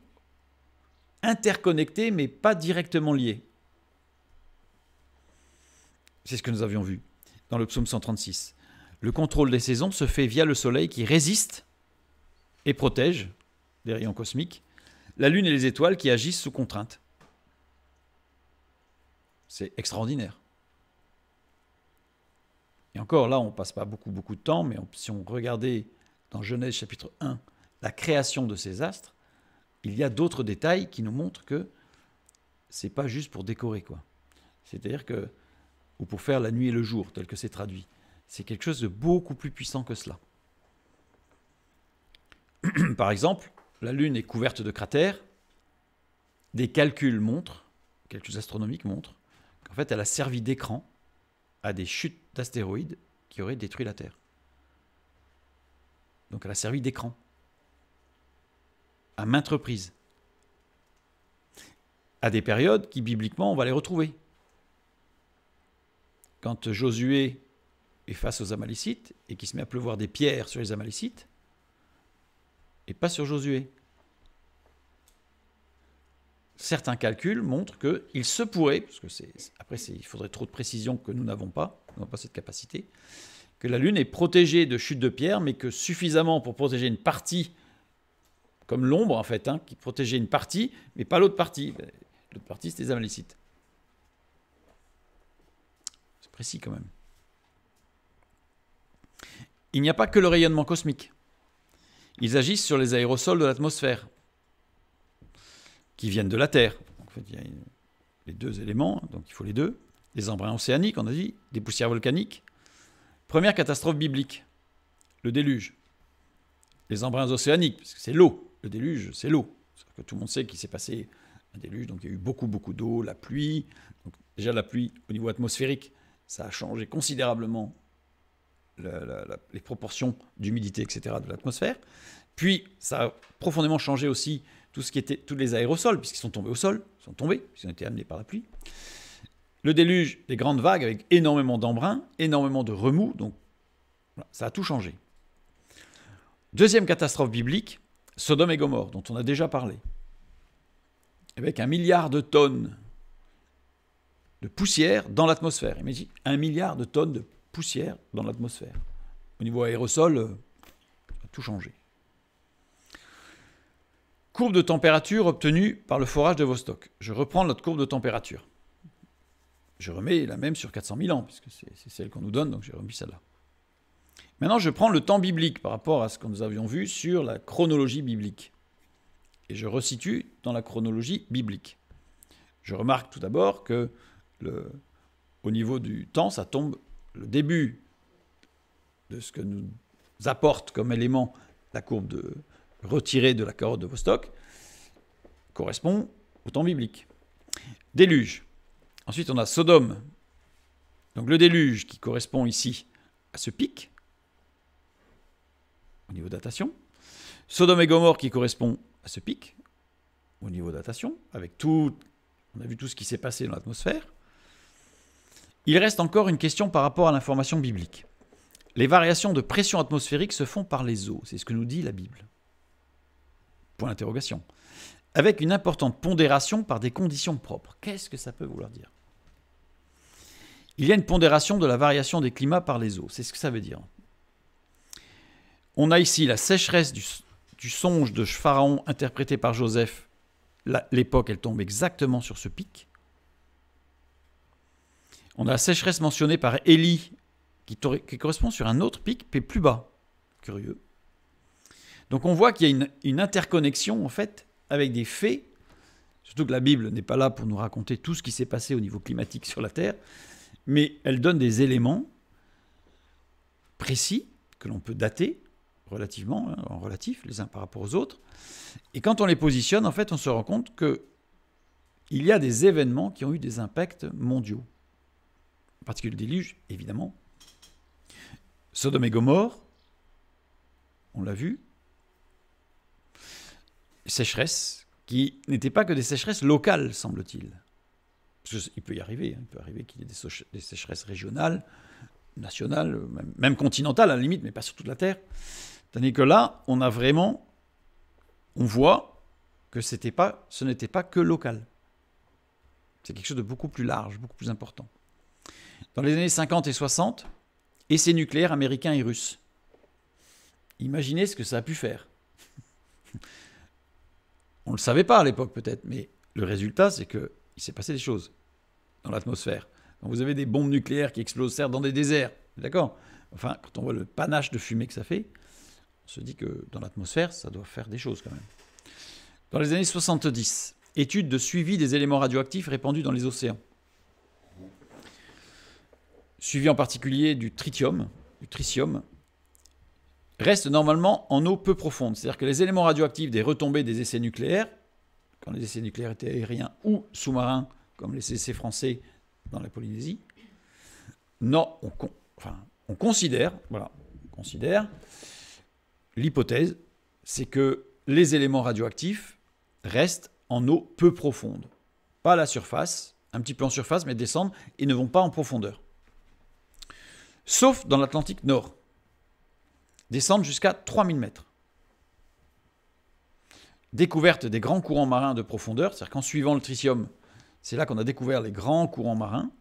interconnectées mais pas directement liées. C'est ce que nous avions vu dans le psaume 136. Le contrôle des saisons se fait via le soleil qui résiste et protège des rayons cosmiques, la lune et les étoiles qui agissent sous contrainte. C'est extraordinaire. Et encore, là, on ne passe pas beaucoup de temps, mais si on regardait dans Genèse chapitre 1, la création de ces astres, il y a d'autres détails qui nous montrent que c'est pas juste pour décorer, quoi. C'est-à-dire que, ou pour faire la nuit et le jour, tel que c'est traduit. C'est quelque chose de beaucoup plus puissant que cela. Par exemple, la Lune est couverte de cratères. Des calculs astronomiques montrent, qu'en fait, elle a servi d'écran à des chutes d'astéroïdes qui auraient détruit la Terre. Donc elle a servi d'écran à maintes reprises, à des périodes qui, bibliquement, on va les retrouver. Quand Josué est face aux Amalécites et qu'il se met à pleuvoir des pierres sur les Amalécites, et pas sur Josué. Certains calculs montrent qu'il se pourrait, parce que il faudrait trop de précision que nous n'avons pas cette capacité, que la Lune est protégée de chutes de pierres, mais que suffisamment pour protéger une partie, comme l'ombre en fait, qui protégeait une partie, mais pas l'autre partie. L'autre partie, c'est les Amalécites. C'est précis quand même. Il n'y a pas que le rayonnement cosmique. Ils agissent sur les aérosols de l'atmosphère, qui viennent de la Terre. En fait, il y a les deux éléments, donc il faut les deux. Les embruns océaniques, on a dit, des poussières volcaniques. Première catastrophe biblique, le déluge. Les embruns océaniques, parce que c'est l'eau. Le déluge, c'est l'eau. Que tout le monde sait qu'il s'est passé un déluge, donc il y a eu beaucoup d'eau, la pluie. Donc, déjà la pluie, au niveau atmosphérique, ça a changé considérablement les proportions d'humidité, etc. de l'atmosphère. Puis, ça a profondément changé aussi tous les aérosols, puisqu'ils sont tombés au sol, puisqu'ils ont été amenés par la pluie. Le déluge, les grandes vagues avec énormément d'embruns, énormément de remous, donc voilà, ça a tout changé. Deuxième catastrophe biblique, Sodome et Gomorrhe, dont on a déjà parlé, avec 1 milliard de tonnes de poussière dans l'atmosphère. Imagine 1 milliard de tonnes de poussière dans l'atmosphère. Au niveau aérosol, ça a tout changé. Courbe de température obtenue par le forage de Vostok. Je reprends notre courbe de température. Je remets la même sur 400 000 ans, puisque c'est celle qu'on nous donne, donc j'ai remis celle-là. Maintenant, je prends le temps biblique par rapport à ce que nous avions vu sur la chronologie biblique. Et je resitue dans la chronologie biblique. Je remarque tout d'abord que au niveau du temps, ça tombe le début de ce que nous apporte comme élément la courbe retirée de la carotte de Vostok correspond au temps biblique. Déluge. Ensuite, on a Sodome. Donc le déluge qui correspond ici à ce pic, au niveau datation. Sodome et Gomorrhe qui correspond à ce pic, au niveau datation, avec tout, on a vu tout ce qui s'est passé dans l'atmosphère. Il reste encore une question par rapport à l'information biblique. Les variations de pression atmosphérique se font par les eaux, c'est ce que nous dit la Bible. Point d'interrogation. Avec une importante pondération par des conditions propres. Qu'est-ce que ça peut vouloir dire ? Il y a une pondération de la variation des climats par les eaux. C'est ce que ça veut dire. On a ici la sécheresse du songe de Pharaon interprété par Joseph. L'époque, elle tombe exactement sur ce pic. On a la sécheresse mentionnée par Élie qui correspond sur un autre pic, mais plus bas. Curieux. Donc on voit qu'il y a une interconnexion, en fait, avec des faits, surtout que la Bible n'est pas là pour nous raconter tout ce qui s'est passé au niveau climatique sur la Terre, mais elle donne des éléments précis que l'on peut dater relativement, en relatif, les uns par rapport aux autres. Et quand on les positionne, en fait, on se rend compte qu'il y a des événements qui ont eu des impacts mondiaux. En particulier le déluge, évidemment. Sodome et Gomorrhe, on l'a vu. Sécheresse, qui n'étaient pas que des sécheresses locales, semble-t-il. Parce qu'il peut y arriver, il peut arriver qu'il y ait des sécheresses régionales, nationales, même continentales à la limite, mais pas sur toute la Terre. Tandis que là, on voit que ce n'était pas que local. C'est quelque chose de beaucoup plus large, beaucoup plus important. Dans les années 50 et 60, essais nucléaires américains et russes. Imaginez ce que ça a pu faire. On ne le savait pas à l'époque peut-être, mais le résultat, c'est qu'il s'est passé des choses. dans l'atmosphère. Quand vous avez des bombes nucléaires qui explosent, certes, dans des déserts, d'accord? Enfin, quand on voit le panache de fumée que ça fait, on se dit que dans l'atmosphère, ça doit faire des choses quand même. Dans les années 70, étude de suivi des éléments radioactifs répandus dans les océans. Suivi en particulier du tritium, reste normalement en eau peu profonde. C'est-à-dire que les éléments radioactifs des retombées des essais nucléaires, quand les essais nucléaires étaient aériens ou sous-marins, comme les essais français dans la Polynésie, non, on considère l'hypothèse, c'est que les éléments radioactifs restent en eau peu profonde. Pas à la surface, un petit peu en surface, mais descendent et ne vont pas en profondeur. Sauf dans l'Atlantique Nord. Descendent jusqu'à 3000 mètres. Découverte des grands courants marins de profondeur, c'est-à-dire qu'en suivant le tritium, c'est là qu'on a découvert les grands courants marins.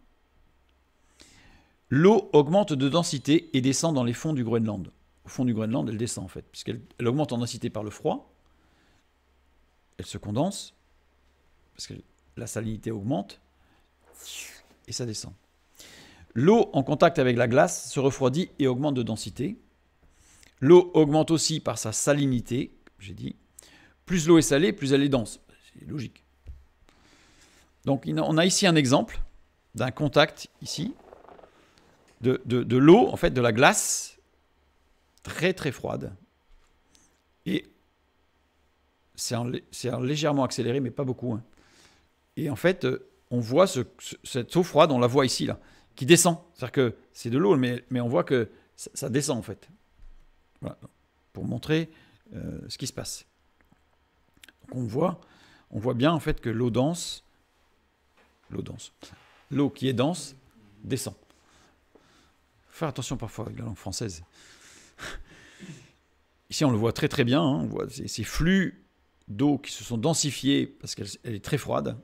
L'eau augmente de densité et descend dans les fonds du Groenland. Au fond du Groenland, elle descend en fait, puisqu'elle augmente en densité par le froid. Elle se condense, parce que la salinité augmente, et ça descend. L'eau en contact avec la glace se refroidit et augmente de densité. L'eau augmente aussi par sa salinité, j'ai dit. Plus l'eau est salée, plus elle est dense. C'est logique. Donc on a ici un exemple d'un contact ici de l'eau, en fait de la glace très très froide. Et c'est légèrement accéléré, mais pas beaucoup. Hein. Et en fait, on voit cette eau froide, on la voit ici, là, qui descend. C'est-à-dire que c'est de l'eau, mais on voit que ça descend, en fait. Voilà, pour montrer ce qui se passe. Donc on voit bien, en fait, que l'eau qui est dense, descend. Faut faire attention parfois avec la langue française. Ici, on le voit très très bien. Hein, on voit ces flux d'eau qui se sont densifiés parce qu'elle est très froide.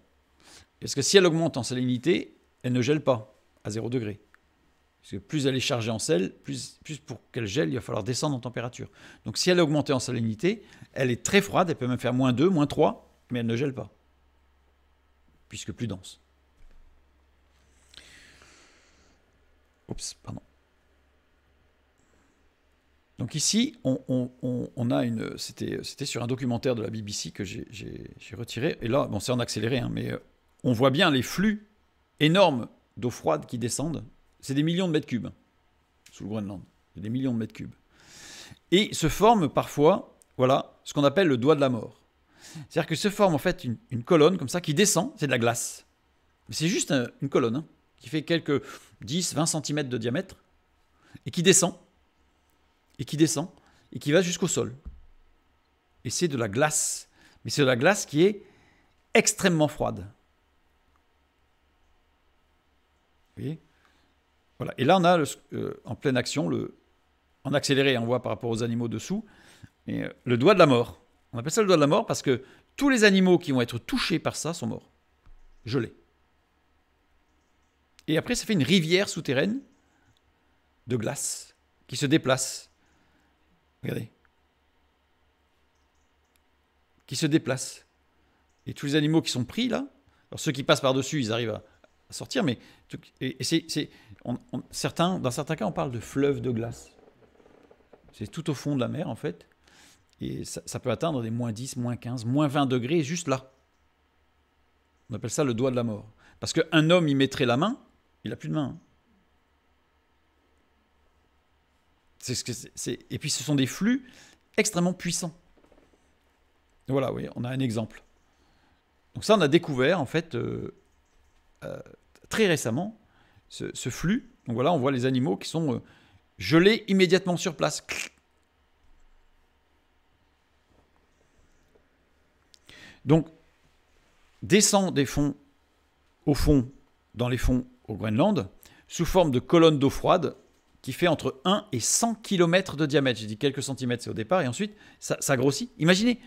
Parce que si elle augmente en salinité, elle ne gèle pas à 0 degré. Parce que plus elle est chargée en sel, plus pour qu'elle gèle, il va falloir descendre en température. Donc si elle est augmentée en salinité, elle est très froide, elle peut même faire -2, -3, mais elle ne gèle pas. Puisque plus dense. Oups, pardon. Donc ici, on a c'était sur un documentaire de la BBC que j'ai retiré. Et là, bon, c'est en accéléré, hein, mais on voit bien les flux énormes d'eau froide qui descendent. C'est des millions de mètres cubes sous le Groenland. C'est des millions de mètres cubes. Et se forme parfois, voilà, ce qu'on appelle le doigt de la mort. C'est-à-dire que se forme en fait une colonne comme ça qui descend, c'est de la glace. C'est juste une colonne hein, qui fait quelques 10-20 cm de diamètre et qui descend. Et qui va jusqu'au sol. Et c'est de la glace. Mais c'est de la glace qui est extrêmement froide. Vous voyez ? Voilà. Et là, on a en pleine action, en accéléré, on voit par rapport aux animaux dessous, le doigt de la mort. On appelle ça le doigt de la mort parce que tous les animaux qui vont être touchés par ça sont morts. Gelés. Et après, ça fait une rivière souterraine de glace qui se déplace. Regardez. Qui se déplacent. Et tous les animaux qui sont pris là, alors ceux qui passent par-dessus, ils arrivent à sortir, mais dans certains cas, on parle de fleuves de glace. C'est tout au fond de la mer, en fait. Et ça peut atteindre des -10, -15, -20 degrés juste là. On appelle ça le doigt de la mort. Parce qu'un homme y mettrait la main, il n'a plus de main. Hein. Et puis ce sont des flux extrêmement puissants. Et voilà, oui, on a un exemple. Donc ça, on a découvert, en fait, très récemment, ce flux. Donc voilà, on voit les animaux qui sont gelés immédiatement sur place. Donc, descend des fonds au fond, dans les fonds au Groenland, sous forme de colonnes d'eau froide, qui fait entre 1 et 100 km de diamètre. J'ai dit quelques centimètres, c'est au départ, et ensuite, ça grossit. Imaginez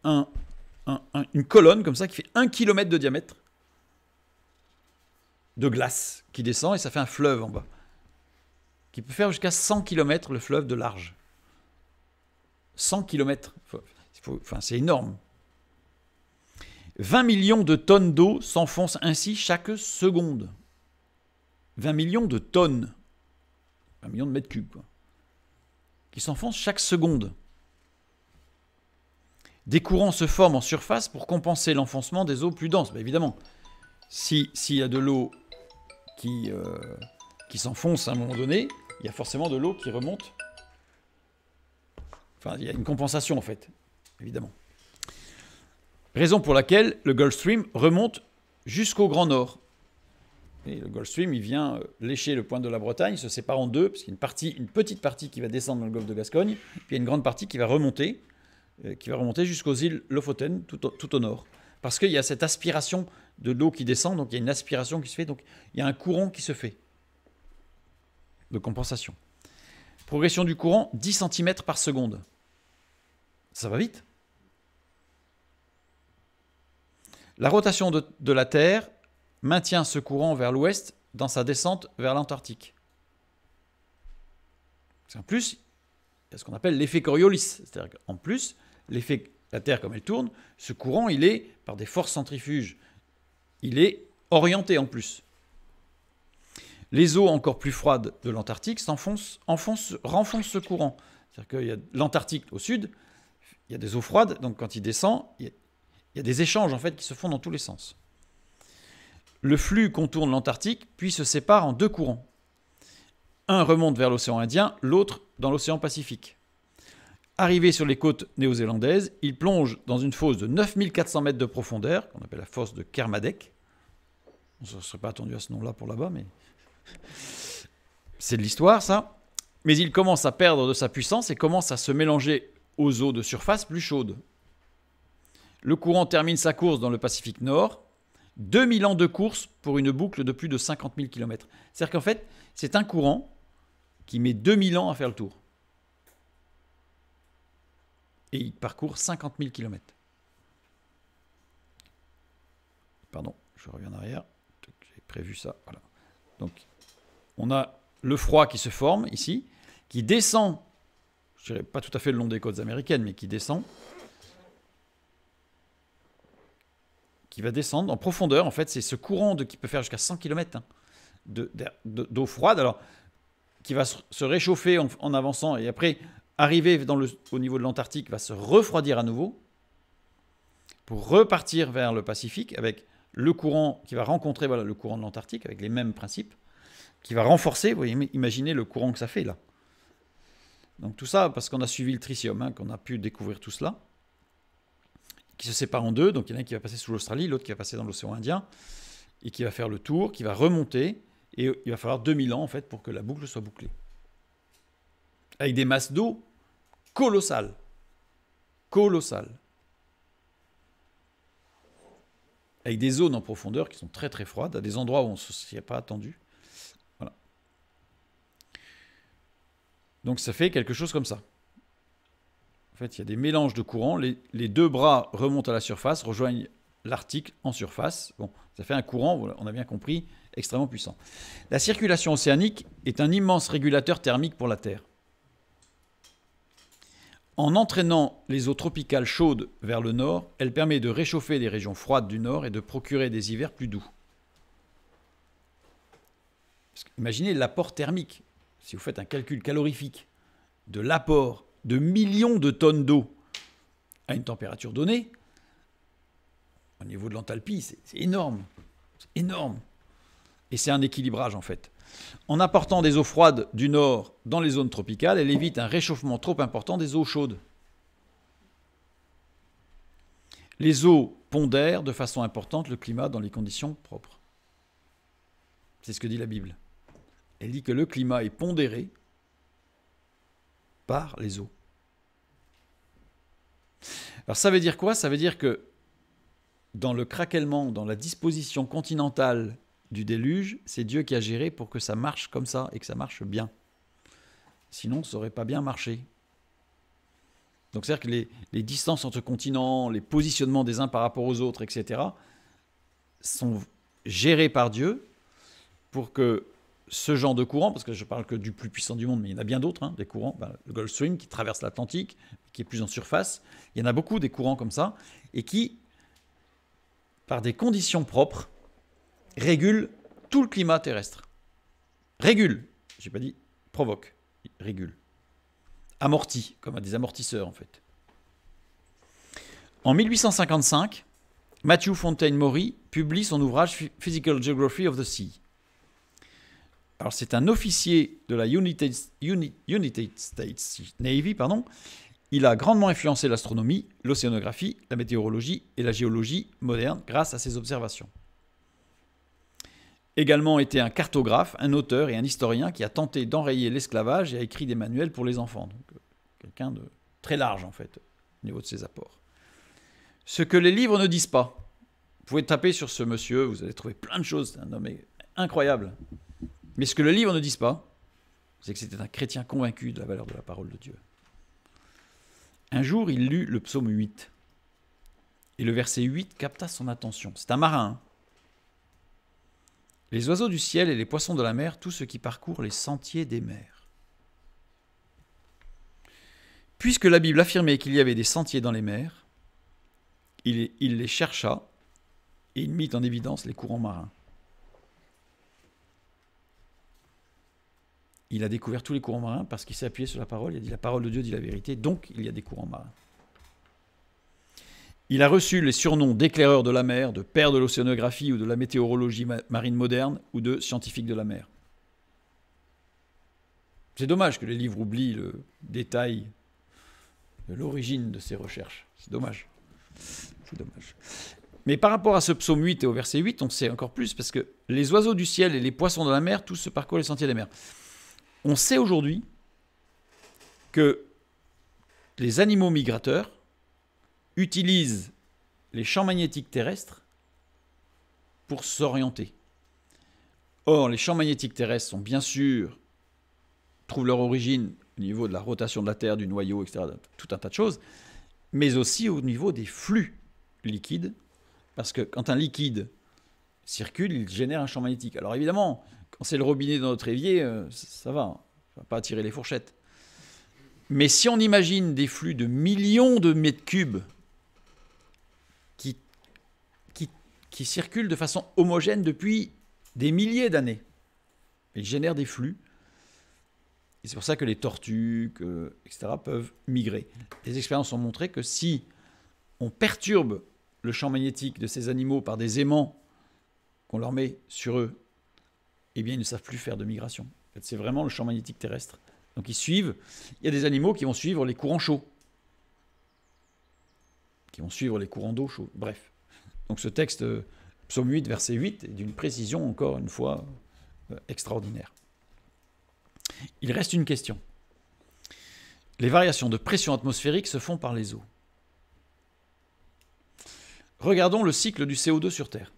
une colonne comme ça qui fait 1 km de diamètre de glace qui descend, et ça fait un fleuve en bas, qui peut faire jusqu'à 100 km le fleuve de large. 100 km, c'est énorme. 20 millions de tonnes d'eau s'enfoncent ainsi chaque seconde. 20 millions de tonnes. 20 millions de mètres cubes, quoi, qui s'enfoncent chaque seconde. Des courants se forment en surface pour compenser l'enfoncement des eaux plus denses. Évidemment, s'il y a de l'eau qui s'enfonce à un moment donné, il y a forcément de l'eau qui remonte. Enfin, il y a une compensation, en fait, évidemment. Raison pour laquelle le Gulf Stream remonte jusqu'au Grand Nord. Et le Gulf Stream, il vient lécher le pointe de la Bretagne, il se sépare en deux, parce qu'il y a une petite partie qui va descendre dans le golfe de Gascogne, puis il y a une grande partie qui va remonter jusqu'aux îles Lofoten, tout au nord. Parce qu'il y a cette aspiration de l'eau qui descend, donc il y a une aspiration qui se fait, donc il y a un courant qui se fait de compensation. Progression du courant, 10 cm par seconde. Ça va vite. La rotation de la Terre maintient ce courant vers l'ouest dans sa descente vers l'Antarctique. En plus, il y a ce qu'on appelle l'effet Coriolis. C'est-à-dire qu'en plus, la Terre, comme elle tourne, ce courant, il est, par des forces centrifuges, il est orienté en plus. Les eaux encore plus froides de l'Antarctique renfoncent ce courant. C'est-à-dire qu'il y a l'Antarctique au sud, il y a des eaux froides, donc quand il descend, il y a des échanges en fait qui se font dans tous les sens. Le flux contourne l'Antarctique, puis se sépare en deux courants. Un remonte vers l'océan Indien, l'autre dans l'océan Pacifique. Arrivé sur les côtes néo-zélandaises, il plonge dans une fosse de 9400 mètres de profondeur, qu'on appelle la fosse de Kermadec. On ne serait pas attendu à ce nom-là pour là-bas, mais c'est de l'histoire, ça. Mais il commence à perdre de sa puissance et commence à se mélanger aux eaux de surface plus chaudes. Le courant termine sa course dans le Pacifique Nord. 2000 ans de course pour une boucle de plus de 50 000 km. C'est-à-dire qu'en fait, c'est un courant qui met 2000 ans à faire le tour. Et il parcourt 50 000 km. Pardon, je reviens en arrière. J'ai prévu ça. Voilà. Donc, on a le froid qui se forme ici, qui descend, je ne dirais pas tout à fait le long des côtes américaines, mais qui descend, qui va descendre en profondeur. En fait, c'est ce courant qui peut faire jusqu'à 100 km d'eau froide, alors, qui va se réchauffer en avançant, et après, arriver au niveau de l'Antarctique, va se refroidir à nouveau, pour repartir vers le Pacifique, avec le courant qui va rencontrer le courant de l'Antarctique, avec les mêmes principes, qui va renforcer, vous voyez, imaginez le courant que ça fait là. Donc tout ça, parce qu'on a suivi le tritium, qu'on a pu découvrir tout cela, qui se sépare en deux, donc il y en a un qui va passer sous l'Australie, l'autre qui va passer dans l'océan Indien, et qui va faire le tour, qui va remonter, et il va falloir 2000 ans en fait pour que la boucle soit bouclée. Avec des masses d'eau colossales. Colossales. Avec des zones en profondeur qui sont très très froides, à des endroits où on ne s'y est pas attendu. Voilà. Donc ça fait quelque chose comme ça. En fait, il y a des mélanges de courants. Les deux bras remontent à la surface, rejoignent l'Arctique en surface. Bon, ça fait un courant, on a bien compris, extrêmement puissant. La circulation océanique est un immense régulateur thermique pour la Terre. En entraînant les eaux tropicales chaudes vers le nord, elle permet de réchauffer les régions froides du nord et de procurer des hivers plus doux. Imaginez l'apport thermique, si vous faites un calcul calorifique de l'apport de millions de tonnes d'eau à une température donnée, au niveau de l'enthalpie, c'est énorme. C'est énorme. Et c'est un équilibrage en fait. En apportant des eaux froides du nord dans les zones tropicales, elle évite un réchauffement trop important des eaux chaudes. Les eaux pondèrent de façon importante le climat dans les conditions propres. C'est ce que dit la Bible. Elle dit que le climat est pondéré par les eaux. Alors ça veut dire quoi? Ça veut dire que dans le craquellement, dans la disposition continentale du déluge, c'est Dieu qui a géré pour que ça marche comme ça et que ça marche bien. Sinon, ça n'aurait pas bien marché. Donc c'est-à-dire que les distances entre continents, les positionnements des uns par rapport aux autres, etc., sont gérés par Dieu pour que ce genre de courant, parce que je parle que du plus puissant du monde, mais il y en a bien d'autres, des courants, le Gulf Stream qui traverse l'Atlantique, qui est plus en surface, il y en a beaucoup des courants comme ça, et qui par des conditions propres, régule tout le climat terrestre. Régule, j'ai pas dit provoque, régule. Amortit, comme des amortisseurs en fait. En 1855, Matthew Fontaine Maury publie son ouvrage Physical Geography of the Sea. Alors c'est un officier de la United States Navy, Il a grandement influencé l'astronomie, l'océanographie, la météorologie et la géologie moderne grâce à ses observations. Également été un cartographe, un auteur et un historien qui a tenté d'enrayer l'esclavage et a écrit des manuels pour les enfants. Donc quelqu'un de très large en fait au niveau de ses apports. Ce que les livres ne disent pas. Vous pouvez taper sur ce monsieur, vous allez trouver plein de choses, c'est un homme incroyable. Mais ce que les livres ne disent pas, c'est que c'était un chrétien convaincu de la valeur de la parole de Dieu. Un jour, il lut le psaume 8. Et le verset 8 capta son attention. C'est un marin. Les oiseaux du ciel et les poissons de la mer, tout ce qui parcourt les sentiers des mers. Puisque la Bible affirmait qu'il y avait des sentiers dans les mers, il les chercha et il mit en évidence les courants marins. Il a découvert tous les courants marins parce qu'il s'est appuyé sur la parole. Il a dit la parole de Dieu dit la vérité, donc il y a des courants marins. Il a reçu les surnoms d'éclaireur de la mer, de père de l'océanographie ou de la météorologie marine moderne ou de scientifique de la mer. C'est dommage que les livres oublient le détail de l'origine de ces recherches. C'est dommage. C'est dommage. Mais par rapport à ce psaume 8 et au verset 8, on sait encore plus parce que les oiseaux du ciel et les poissons de la mer, tous se parcourent les sentiers des mers. On sait aujourd'hui que les animaux migrateurs utilisent les champs magnétiques terrestres pour s'orienter. Or, les champs magnétiques terrestres sont bien sûr, trouvent leur origine au niveau de la rotation de la Terre, du noyau, etc., tout un tas de choses, mais aussi au niveau des flux liquides, parce que quand un liquide circule, il génère un champ magnétique. Alors évidemment, quand c'est le robinet dans notre évier, ça va, on ne va pas attirer les fourchettes. Mais si on imagine des flux de millions de mètres cubes qui circulent de façon homogène depuis des milliers d'années, ils génèrent des flux, et c'est pour ça que les tortues, etc., peuvent migrer. Les expériences ont montré que si on perturbe le champ magnétique de ces animaux par des aimants qu'on leur met sur eux, eh bien, ils ne savent plus faire de migration. En fait, c'est vraiment le champ magnétique terrestre. Donc, ils suivent. Il y a des animaux qui vont suivre les courants chauds, qui vont suivre les courants d'eau chauds. Bref. Donc, ce texte, psaume 8, verset 8, est d'une précision, encore une fois, extraordinaire. Il reste une question. Les variations de pression atmosphérique se font par les eaux. Regardons le cycle du CO2 sur Terre.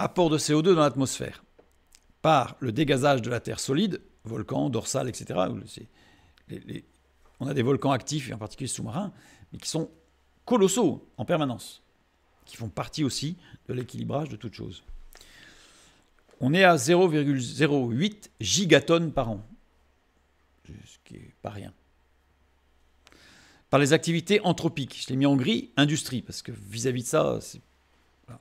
Apport de CO2 dans l'atmosphère par le dégazage de la Terre solide, volcans, dorsales, etc. On a des volcans actifs, et en particulier sous-marins, mais qui sont colossaux en permanence, qui font partie aussi de l'équilibrage de toute chose. On est à 0,08 gigatonnes par an, ce qui n'est pas rien. Par les activités anthropiques, je l'ai mis en gris, industrie, parce que vis-à-vis de ça, voilà.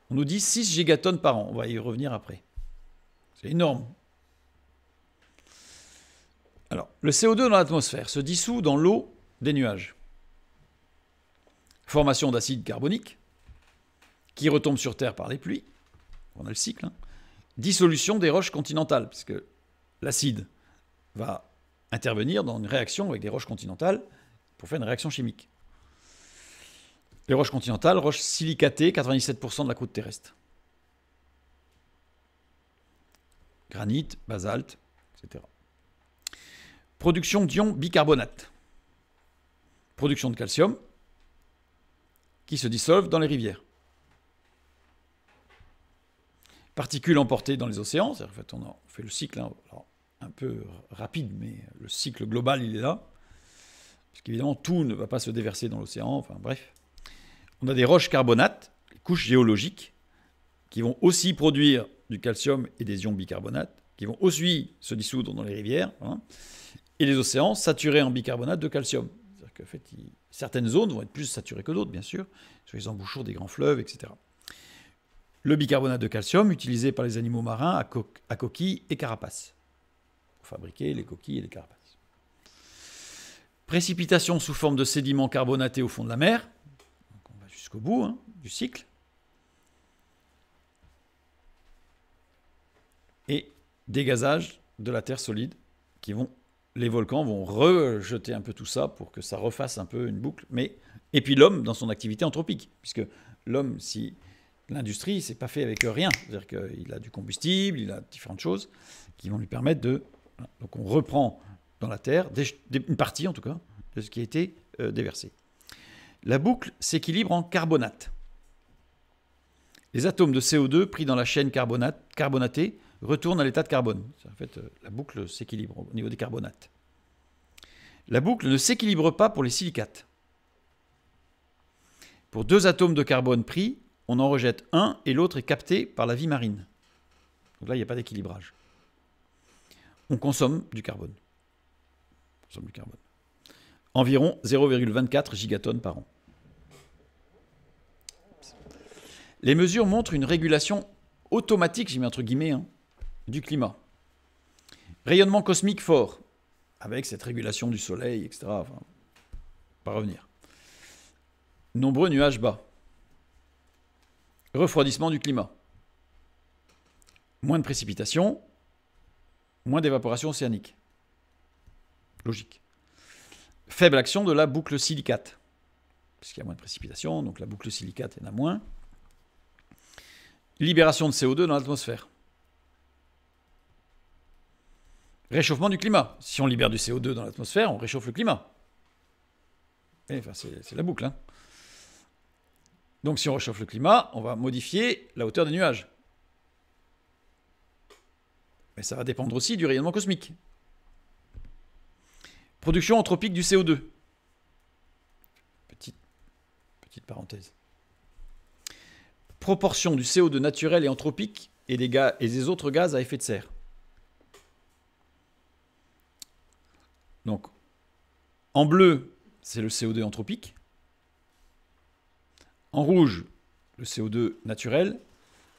On nous dit 6 gigatonnes par an, on va y revenir après. C'est énorme. Alors, le CO2 dans l'atmosphère se dissout dans l'eau des nuages. Formation d'acide carbonique, qui retombe sur Terre par les pluies. On a le cycle. Dissolution des roches continentales, puisque l'acide va intervenir dans une réaction avec des roches continentales pour faire une réaction chimique. Les roches continentales, roches silicatées, 97% de la croûte terrestre. Granit, basalte, etc. Production d'ions bicarbonate. Production de calcium qui se dissolvent dans les rivières. Particules emportées dans les océans, en fait, on fait le cycle, alors, un peu rapide, mais le cycle global, il est là. Parce qu'évidemment, tout ne va pas se déverser dans l'océan, enfin bref. On a des roches carbonates, les couches géologiques, qui vont aussi produire du calcium et des ions bicarbonate, qui vont aussi se dissoudre dans les rivières, voilà. Et les océans saturés en bicarbonate de calcium. C'est-à-dire qu'en fait, certaines zones vont être plus saturées que d'autres, bien sûr, sur les embouchures des grands fleuves, etc. Le bicarbonate de calcium, utilisé par les animaux marins à coquilles et carapaces, pour fabriquer les coquilles et les carapaces. Précipitation sous forme de sédiments carbonatés au fond de la mer. Donc on va jusqu'au bout du cycle. Et dégazage de la terre solide les volcans vont rejeter un peu tout ça pour que ça refasse un peu une boucle. Et puis l'homme dans son activité anthropique, puisque l'homme, si l'industrie, c'est pas fait avec rien. C'est-à-dire qu'il a du combustible, il a différentes choses qui vont lui permettre de... Donc on reprend dans la terre une partie en tout cas de ce qui a été déversé. La boucle s'équilibre en carbonate. Les atomes de CO2 pris dans la chaîne carbonatée retournent à l'état de carbone. En fait, la boucle s'équilibre au niveau des carbonates. La boucle ne s'équilibre pas pour les silicates. Pour 2 atomes de carbone pris, on en rejette un et l'autre est capté par la vie marine. Donc là, il n'y a pas d'équilibrage. On consomme du carbone. Environ 0,24 gigatonnes par an. Les mesures montrent une régulation automatique, j'ai mis entre guillemets, du climat. Rayonnement cosmique fort, avec cette régulation du soleil, etc. Enfin, pas revenir. Nombreux nuages bas. Refroidissement du climat. Moins de précipitations, moins d'évaporation océanique. Logique. Faible action de la boucle silicate. Puisqu'il y a moins de précipitations, donc la boucle silicate, il y en a moins. Libération de CO2 dans l'atmosphère. Réchauffement du climat. Si on libère du CO2 dans l'atmosphère, on réchauffe le climat. Enfin, c'est la boucle. Donc si on réchauffe le climat, on va modifier la hauteur des nuages. Mais ça va dépendre aussi du rayonnement cosmique. Production anthropique du CO2. Petite parenthèse. Proportion du CO2 naturel et anthropique et des autres gaz à effet de serre. Donc, en bleu, c'est le CO2 anthropique. En rouge, le CO2 naturel.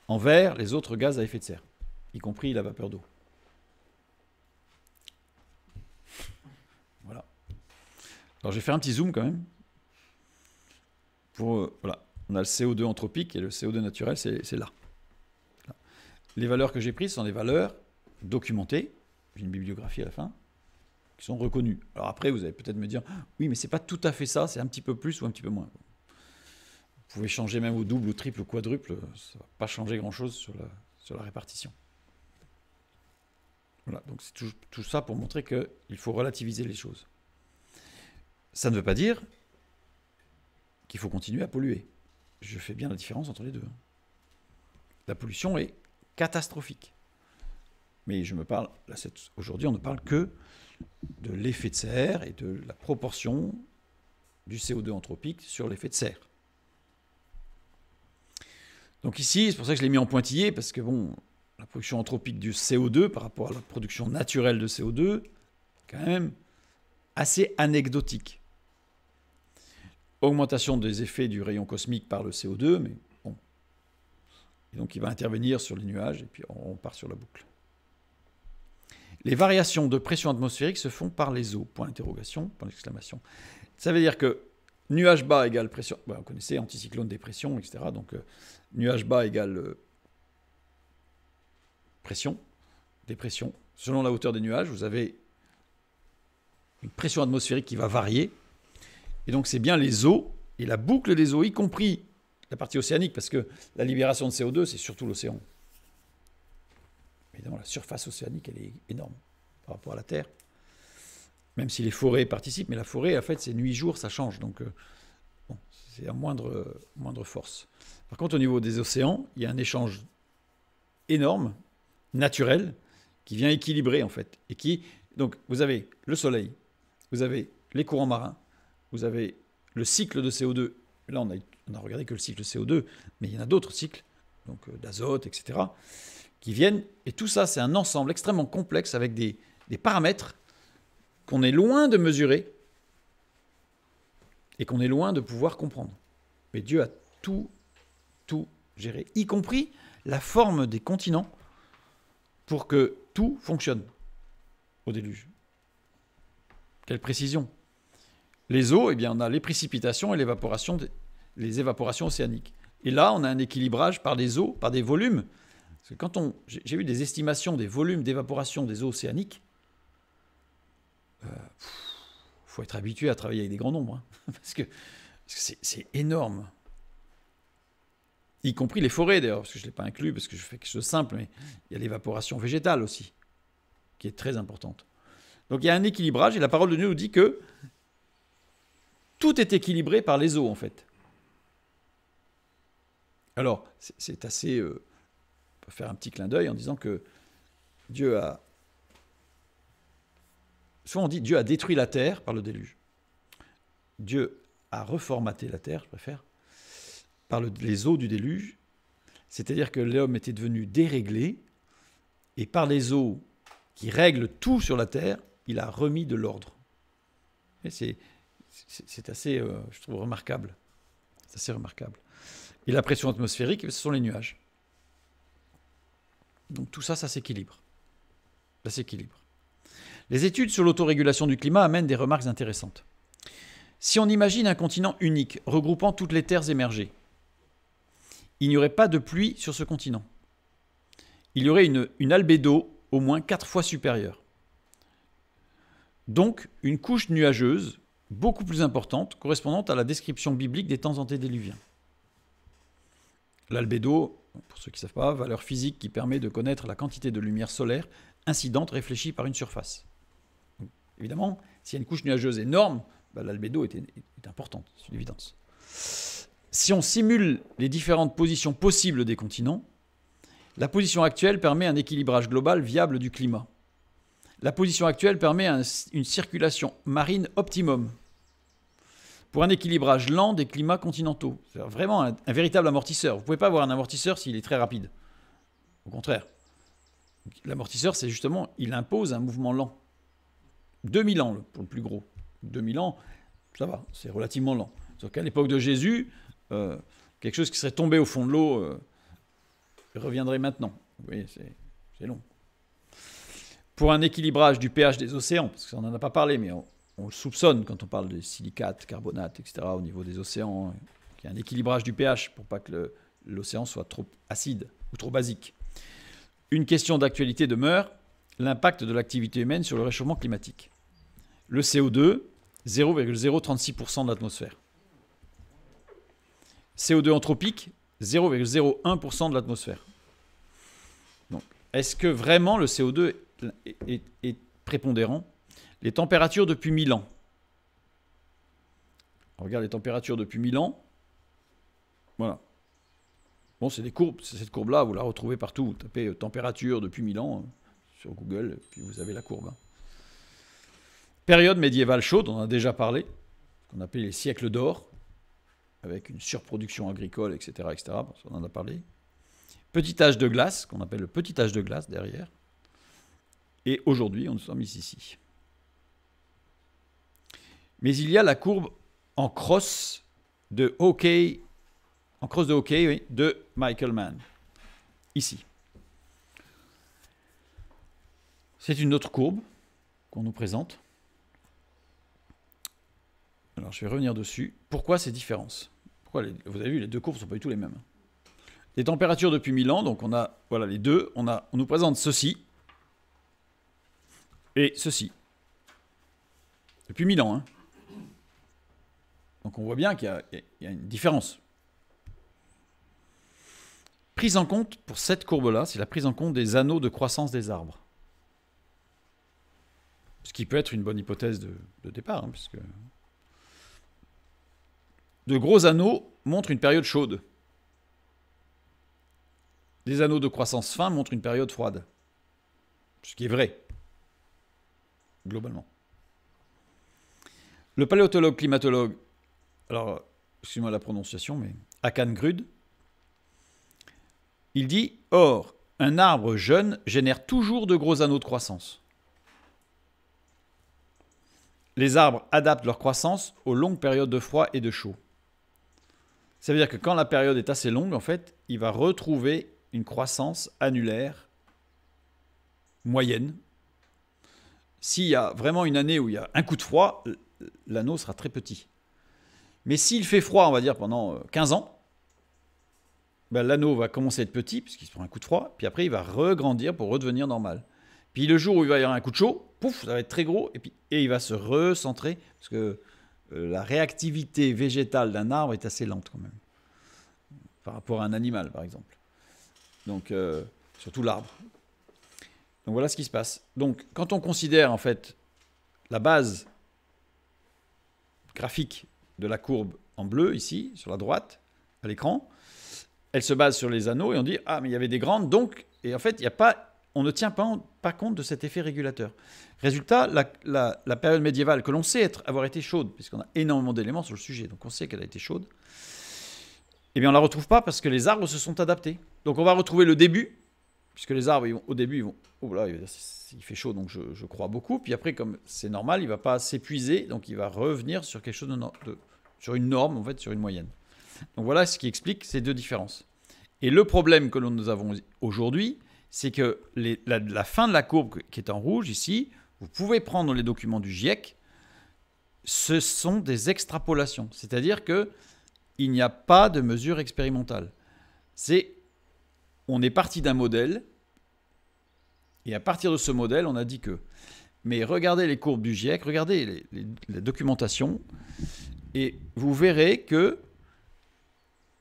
En vert, les autres gaz à effet de serre, y compris la vapeur d'eau. Voilà. Alors, je vais faire un petit zoom quand même. Voilà. On a le CO2 anthropique et le CO2 naturel, c'est là. Les valeurs que j'ai prises sont des valeurs documentées. J'ai une bibliographie à la fin, qui sont reconnues. Alors après, vous allez peut-être me dire, oui, mais c'est pas tout à fait ça, c'est un petit peu plus ou un petit peu moins. Vous pouvez changer même au double, au triple, au quadruple, ça ne va pas changer grand-chose sur la répartition. Voilà, donc c'est tout ça pour montrer qu'il faut relativiser les choses. Ça ne veut pas dire qu'il faut continuer à polluer. Je fais bien la différence entre les deux. La pollution est catastrophique. Mais aujourd'hui, on ne parle que de l'effet de serre et de la proportion du CO2 anthropique sur l'effet de serre. Donc ici, c'est pour ça que je l'ai mis en pointillé, parce que la production anthropique du CO2 par rapport à la production naturelle de CO2, quand même assez anecdotique. Augmentation des effets du rayon cosmique par le CO2, mais bon. Et donc il va intervenir sur les nuages, et puis on part sur la boucle. Les variations de pression atmosphérique se font par les eaux. Point d'interrogation, point d'exclamation. Ça veut dire que nuage bas égale pression. Vous connaissez, anticyclone, dépression, etc. Donc nuage bas égale pression, dépression. Selon la hauteur des nuages, vous avez une pression atmosphérique qui va varier. Et donc c'est bien les eaux et la boucle des eaux, y compris la partie océanique, parce que la libération de CO2, c'est surtout l'océan. Évidemment, la surface océanique, elle est énorme par rapport à la Terre. Même si les forêts participent, mais la forêt, en fait, c'est nuit-jour, ça change. Donc, c'est à moindre force. Par contre, au niveau des océans, il y a un échange énorme, naturel, qui vient équilibrer, en fait. Donc, vous avez le soleil, vous avez les courants marins, vous avez le cycle de CO2. Là, on a regardé que le cycle CO2, mais il y en a d'autres cycles, donc d'azote, etc., qui viennent. Et tout ça, c'est un ensemble extrêmement complexe avec des paramètres qu'on est loin de mesurer et qu'on est loin de pouvoir comprendre. Mais Dieu a tout géré, y compris la forme des continents, pour que tout fonctionne au déluge. Quelle précision! Les eaux, eh bien, on a les précipitations et les évaporations océaniques. Et là, on a un équilibrage par des eaux, par des volumes. Parce que quand j'ai eu des estimations des volumes d'évaporation des eaux océaniques, faut être habitué à travailler avec des grands nombres, hein, parce que c'est énorme. Y compris les forêts, d'ailleurs, parce que je ne l'ai pas inclus, parce que je fais quelque chose de simple, mais il y a l'évaporation végétale aussi, qui est très importante. Donc il y a un équilibrage, et la parole de Dieu nous dit que tout est équilibré par les eaux, en fait. Alors, c'est assez... on peut faire un petit clin d'œil en disant que Dieu a... Souvent on dit Dieu a détruit la terre par le déluge. Dieu a reformaté la terre, je préfère, par les eaux du déluge. C'est-à-dire que l'homme était devenu déréglé, et par les eaux qui règlent tout sur la terre, il a remis de l'ordre. Et c'est assez, je trouve, remarquable. C'est assez remarquable. Et la pression atmosphérique, ce sont les nuages. Donc tout ça, ça s'équilibre. Ça s'équilibre. Les études sur l'autorégulation du climat amènent des remarques intéressantes. Si on imagine un continent unique, regroupant toutes les terres émergées, il n'y aurait pas de pluie sur ce continent. Il y aurait une albédo au moins 4 fois supérieure. Donc une couche nuageuse beaucoup plus importante, correspondante à la description biblique des temps antédiluviens. L'albédo, pour ceux qui ne savent pas, valeur physique qui permet de connaître la quantité de lumière solaire incidente réfléchie par une surface. Donc, évidemment, s'il y a une couche nuageuse énorme, l'albédo est importante, c'est une évidence. Si on simule les différentes positions possibles des continents, la position actuelle permet un équilibrage global viable du climat. La position actuelle permet une circulation marine optimum pour un équilibrage lent des climats continentaux. C'est vraiment un véritable amortisseur. Vous ne pouvez pas avoir un amortisseur s'il est très rapide. Au contraire. L'amortisseur, c'est justement, il impose un mouvement lent. 2000 ans pour le plus gros. 2000 ans, ça va, c'est relativement lent. Sauf qu'à l'époque de Jésus, quelque chose qui serait tombé au fond de l'eau reviendrait maintenant. Vous voyez, c'est long. Pour un équilibrage du pH des océans, parce qu'on n'en a pas parlé, mais on le soupçonne quand on parle de silicates, carbonates, etc., au niveau des océans, qu'il y a un équilibrage du pH pour pas que l'océan soit trop acide ou trop basique. Une question d'actualité demeure, l'impact de l'activité humaine sur le réchauffement climatique. Le CO2, 0,036% de l'atmosphère. CO2 anthropique, 0,01% de l'atmosphère. Donc, est-ce que vraiment le CO2 est prépondérant? Les températures depuis 1000 ans. On regarde les températures depuis 1000 ans. Voilà. Bon, c'est des courbes. Cette courbe-là, vous la retrouvez partout. Vous tapez température depuis 1000 ans sur Google, puis vous avez la courbe. Période médiévale chaude, on en a déjà parlé, qu'on appelait les siècles d'or, avec une surproduction agricole, etc., etc. On en a parlé. Petit âge de glace, qu'on appelle le petit âge de glace derrière. Et aujourd'hui, on nous sommes ici. Mais il y a la courbe en crosse de hockey, oui, de Michael Mann, ici. C'est une autre courbe qu'on nous présente. Alors, je vais revenir dessus. Pourquoi ces différences? Vous avez vu, les deux courbes ne sont pas du tout les mêmes. Les températures depuis 1000 ans, donc on a voilà, les deux. On nous présente ceci et ceci. Depuis 1000 ans. Hein. Donc on voit bien qu'il y a une différence. Prise en compte, pour cette courbe-là, c'est la prise en compte des anneaux de croissance des arbres. Ce qui peut être une bonne hypothèse de départ, hein, puisque de gros anneaux montrent une période chaude. Des anneaux de croissance fin montrent une période froide. Ce qui est vrai, globalement. Le paléontologue climatologue, alors, excusez-moi la prononciation, mais Hakan Grud, il dit « Or, un arbre jeune génère toujours de gros anneaux de croissance. les arbres adaptent leur croissance aux longues périodes de froid et de chaud. Ça veut dire que quand la période est assez longue, en fait, il va retrouver une croissance annulaire moyenne. S'il y a vraiment une année où il y a un coup de froid, l'anneau sera très petit. Mais s'il fait froid, on va dire pendant 15 ans, ben, l'anneau va commencer à être petit, puisqu'il se prend un coup de froid, puis après il va regrandir pour redevenir normal. Puis le jour où il va y avoir un coup de chaud, pouf, ça va être très gros, et il va se recentrer, parce que la réactivité végétale d'un arbre est assez lente quand même, par rapport à un animal par exemple. Donc, surtout l'arbre. Donc voilà ce qui se passe. Donc quand on considère en fait la base graphique de la courbe en bleu ici, sur la droite, à l'écran, elle se base sur les anneaux et on dit « Ah, mais il y avait des grandes, donc… » Et en fait, on ne tient pas compte de cet effet régulateur. Résultat, la période médiévale, que l'on sait avoir été chaude, puisqu'on a énormément d'éléments sur le sujet, donc on sait qu'elle a été chaude, eh bien on ne la retrouve pas parce que les arbres se sont adaptés. Donc on va retrouver le début, puisque les arbres, au début, ils vont… Oh là, il fait chaud, donc je crois beaucoup. Puis après, comme c'est normal, il ne va pas s'épuiser, donc il va revenir sur quelque chose sur une norme, en fait, sur une moyenne. Donc voilà ce qui explique ces deux différences. Et le problème que nous avons aujourd'hui, c'est que la fin de la courbe qui est en rouge ici, vous pouvez prendre les documents du GIEC, ce sont des extrapolations. C'est-à-dire qu'il n'y a pas de mesure expérimentale. On est parti d'un modèle, et à partir de ce modèle, on a dit que… Mais regardez les courbes du GIEC, regardez la documentation, et vous verrez que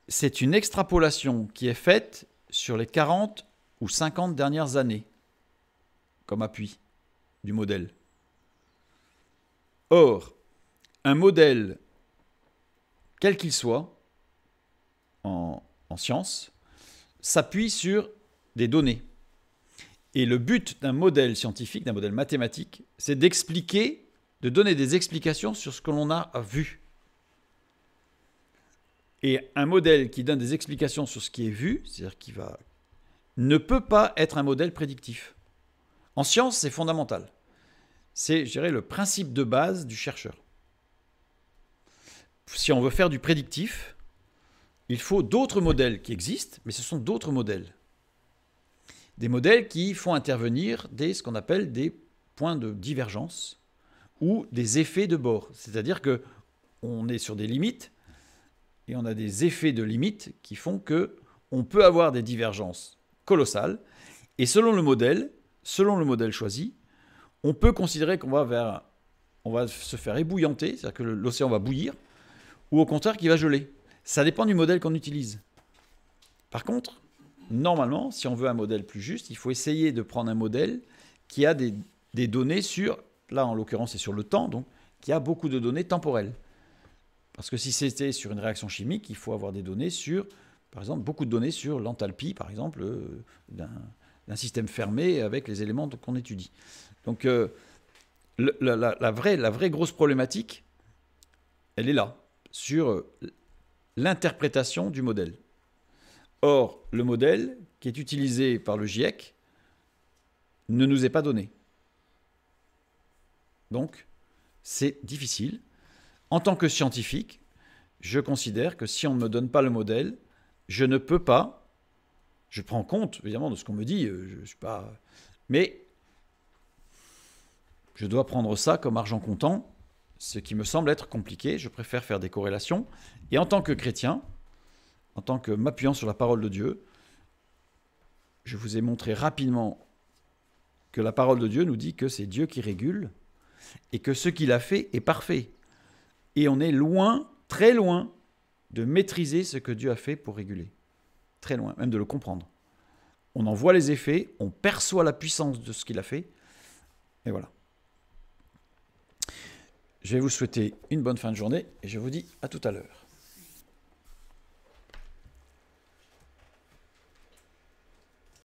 c'est une extrapolation qui est faite sur les 40 ou 50 dernières années, comme appui du modèle. Or, un modèle, quel qu'il soit, en sciences, s'appuie sur des données. Et le but d'un modèle scientifique, d'un modèle mathématique, c'est d'expliquer, de donner des explications sur ce que l'on a vu. Et un modèle qui donne des explications sur ce qui est vu, c'est-à-dire ne peut pas être un modèle prédictif. En science, c'est fondamental. C'est, je dirais, le principe de base du chercheur. Si on veut faire du prédictif, il faut d'autres modèles qui existent, mais ce sont d'autres modèles. Des modèles qui font intervenir ce qu'on appelle des points de divergence ou des effets de bord. C'est-à-dire qu'on est sur des limites et on a des effets de limites qui font qu'on peut avoir des divergences colossales. Et selon le modèle choisi, on peut considérer qu'on va se faire ébouillanter, c'est-à-dire que l'océan va bouillir, ou au contraire qu'il va geler. Ça dépend du modèle qu'on utilise. Par contre, normalement, si on veut un modèle plus juste, il faut essayer de prendre un modèle qui a des données sur, là en l'occurrence c'est sur le temps, donc qui a beaucoup de données temporelles. Parce que si c'était sur une réaction chimique, il faut avoir des données sur, par exemple, beaucoup de données sur l'enthalpie, par exemple, d'un système fermé avec les éléments qu'on étudie. Donc la vraie grosse problématique, elle est là, sur l'interprétation du modèle. Or, le modèle qui est utilisé par le GIEC ne nous est pas donné. Donc, c'est difficile. En tant que scientifique, je considère que si on ne me donne pas le modèle, je ne peux pas, je prends compte évidemment de ce qu'on me dit, je suis pas, mais je dois prendre ça comme argent comptant, ce qui me semble être compliqué. Je préfère faire des corrélations. Et en tant que chrétien, en tant que m'appuyant sur la parole de Dieu, je vous ai montré rapidement que la parole de Dieu nous dit que c'est Dieu qui régule et que ce qu'il a fait est parfait. Et on est loin, très loin, de maîtriser ce que Dieu a fait pour réguler. Très loin, même de le comprendre. On en voit les effets, on perçoit la puissance de ce qu'il a fait, et voilà. Je vais vous souhaiter une bonne fin de journée et je vous dis à tout à l'heure.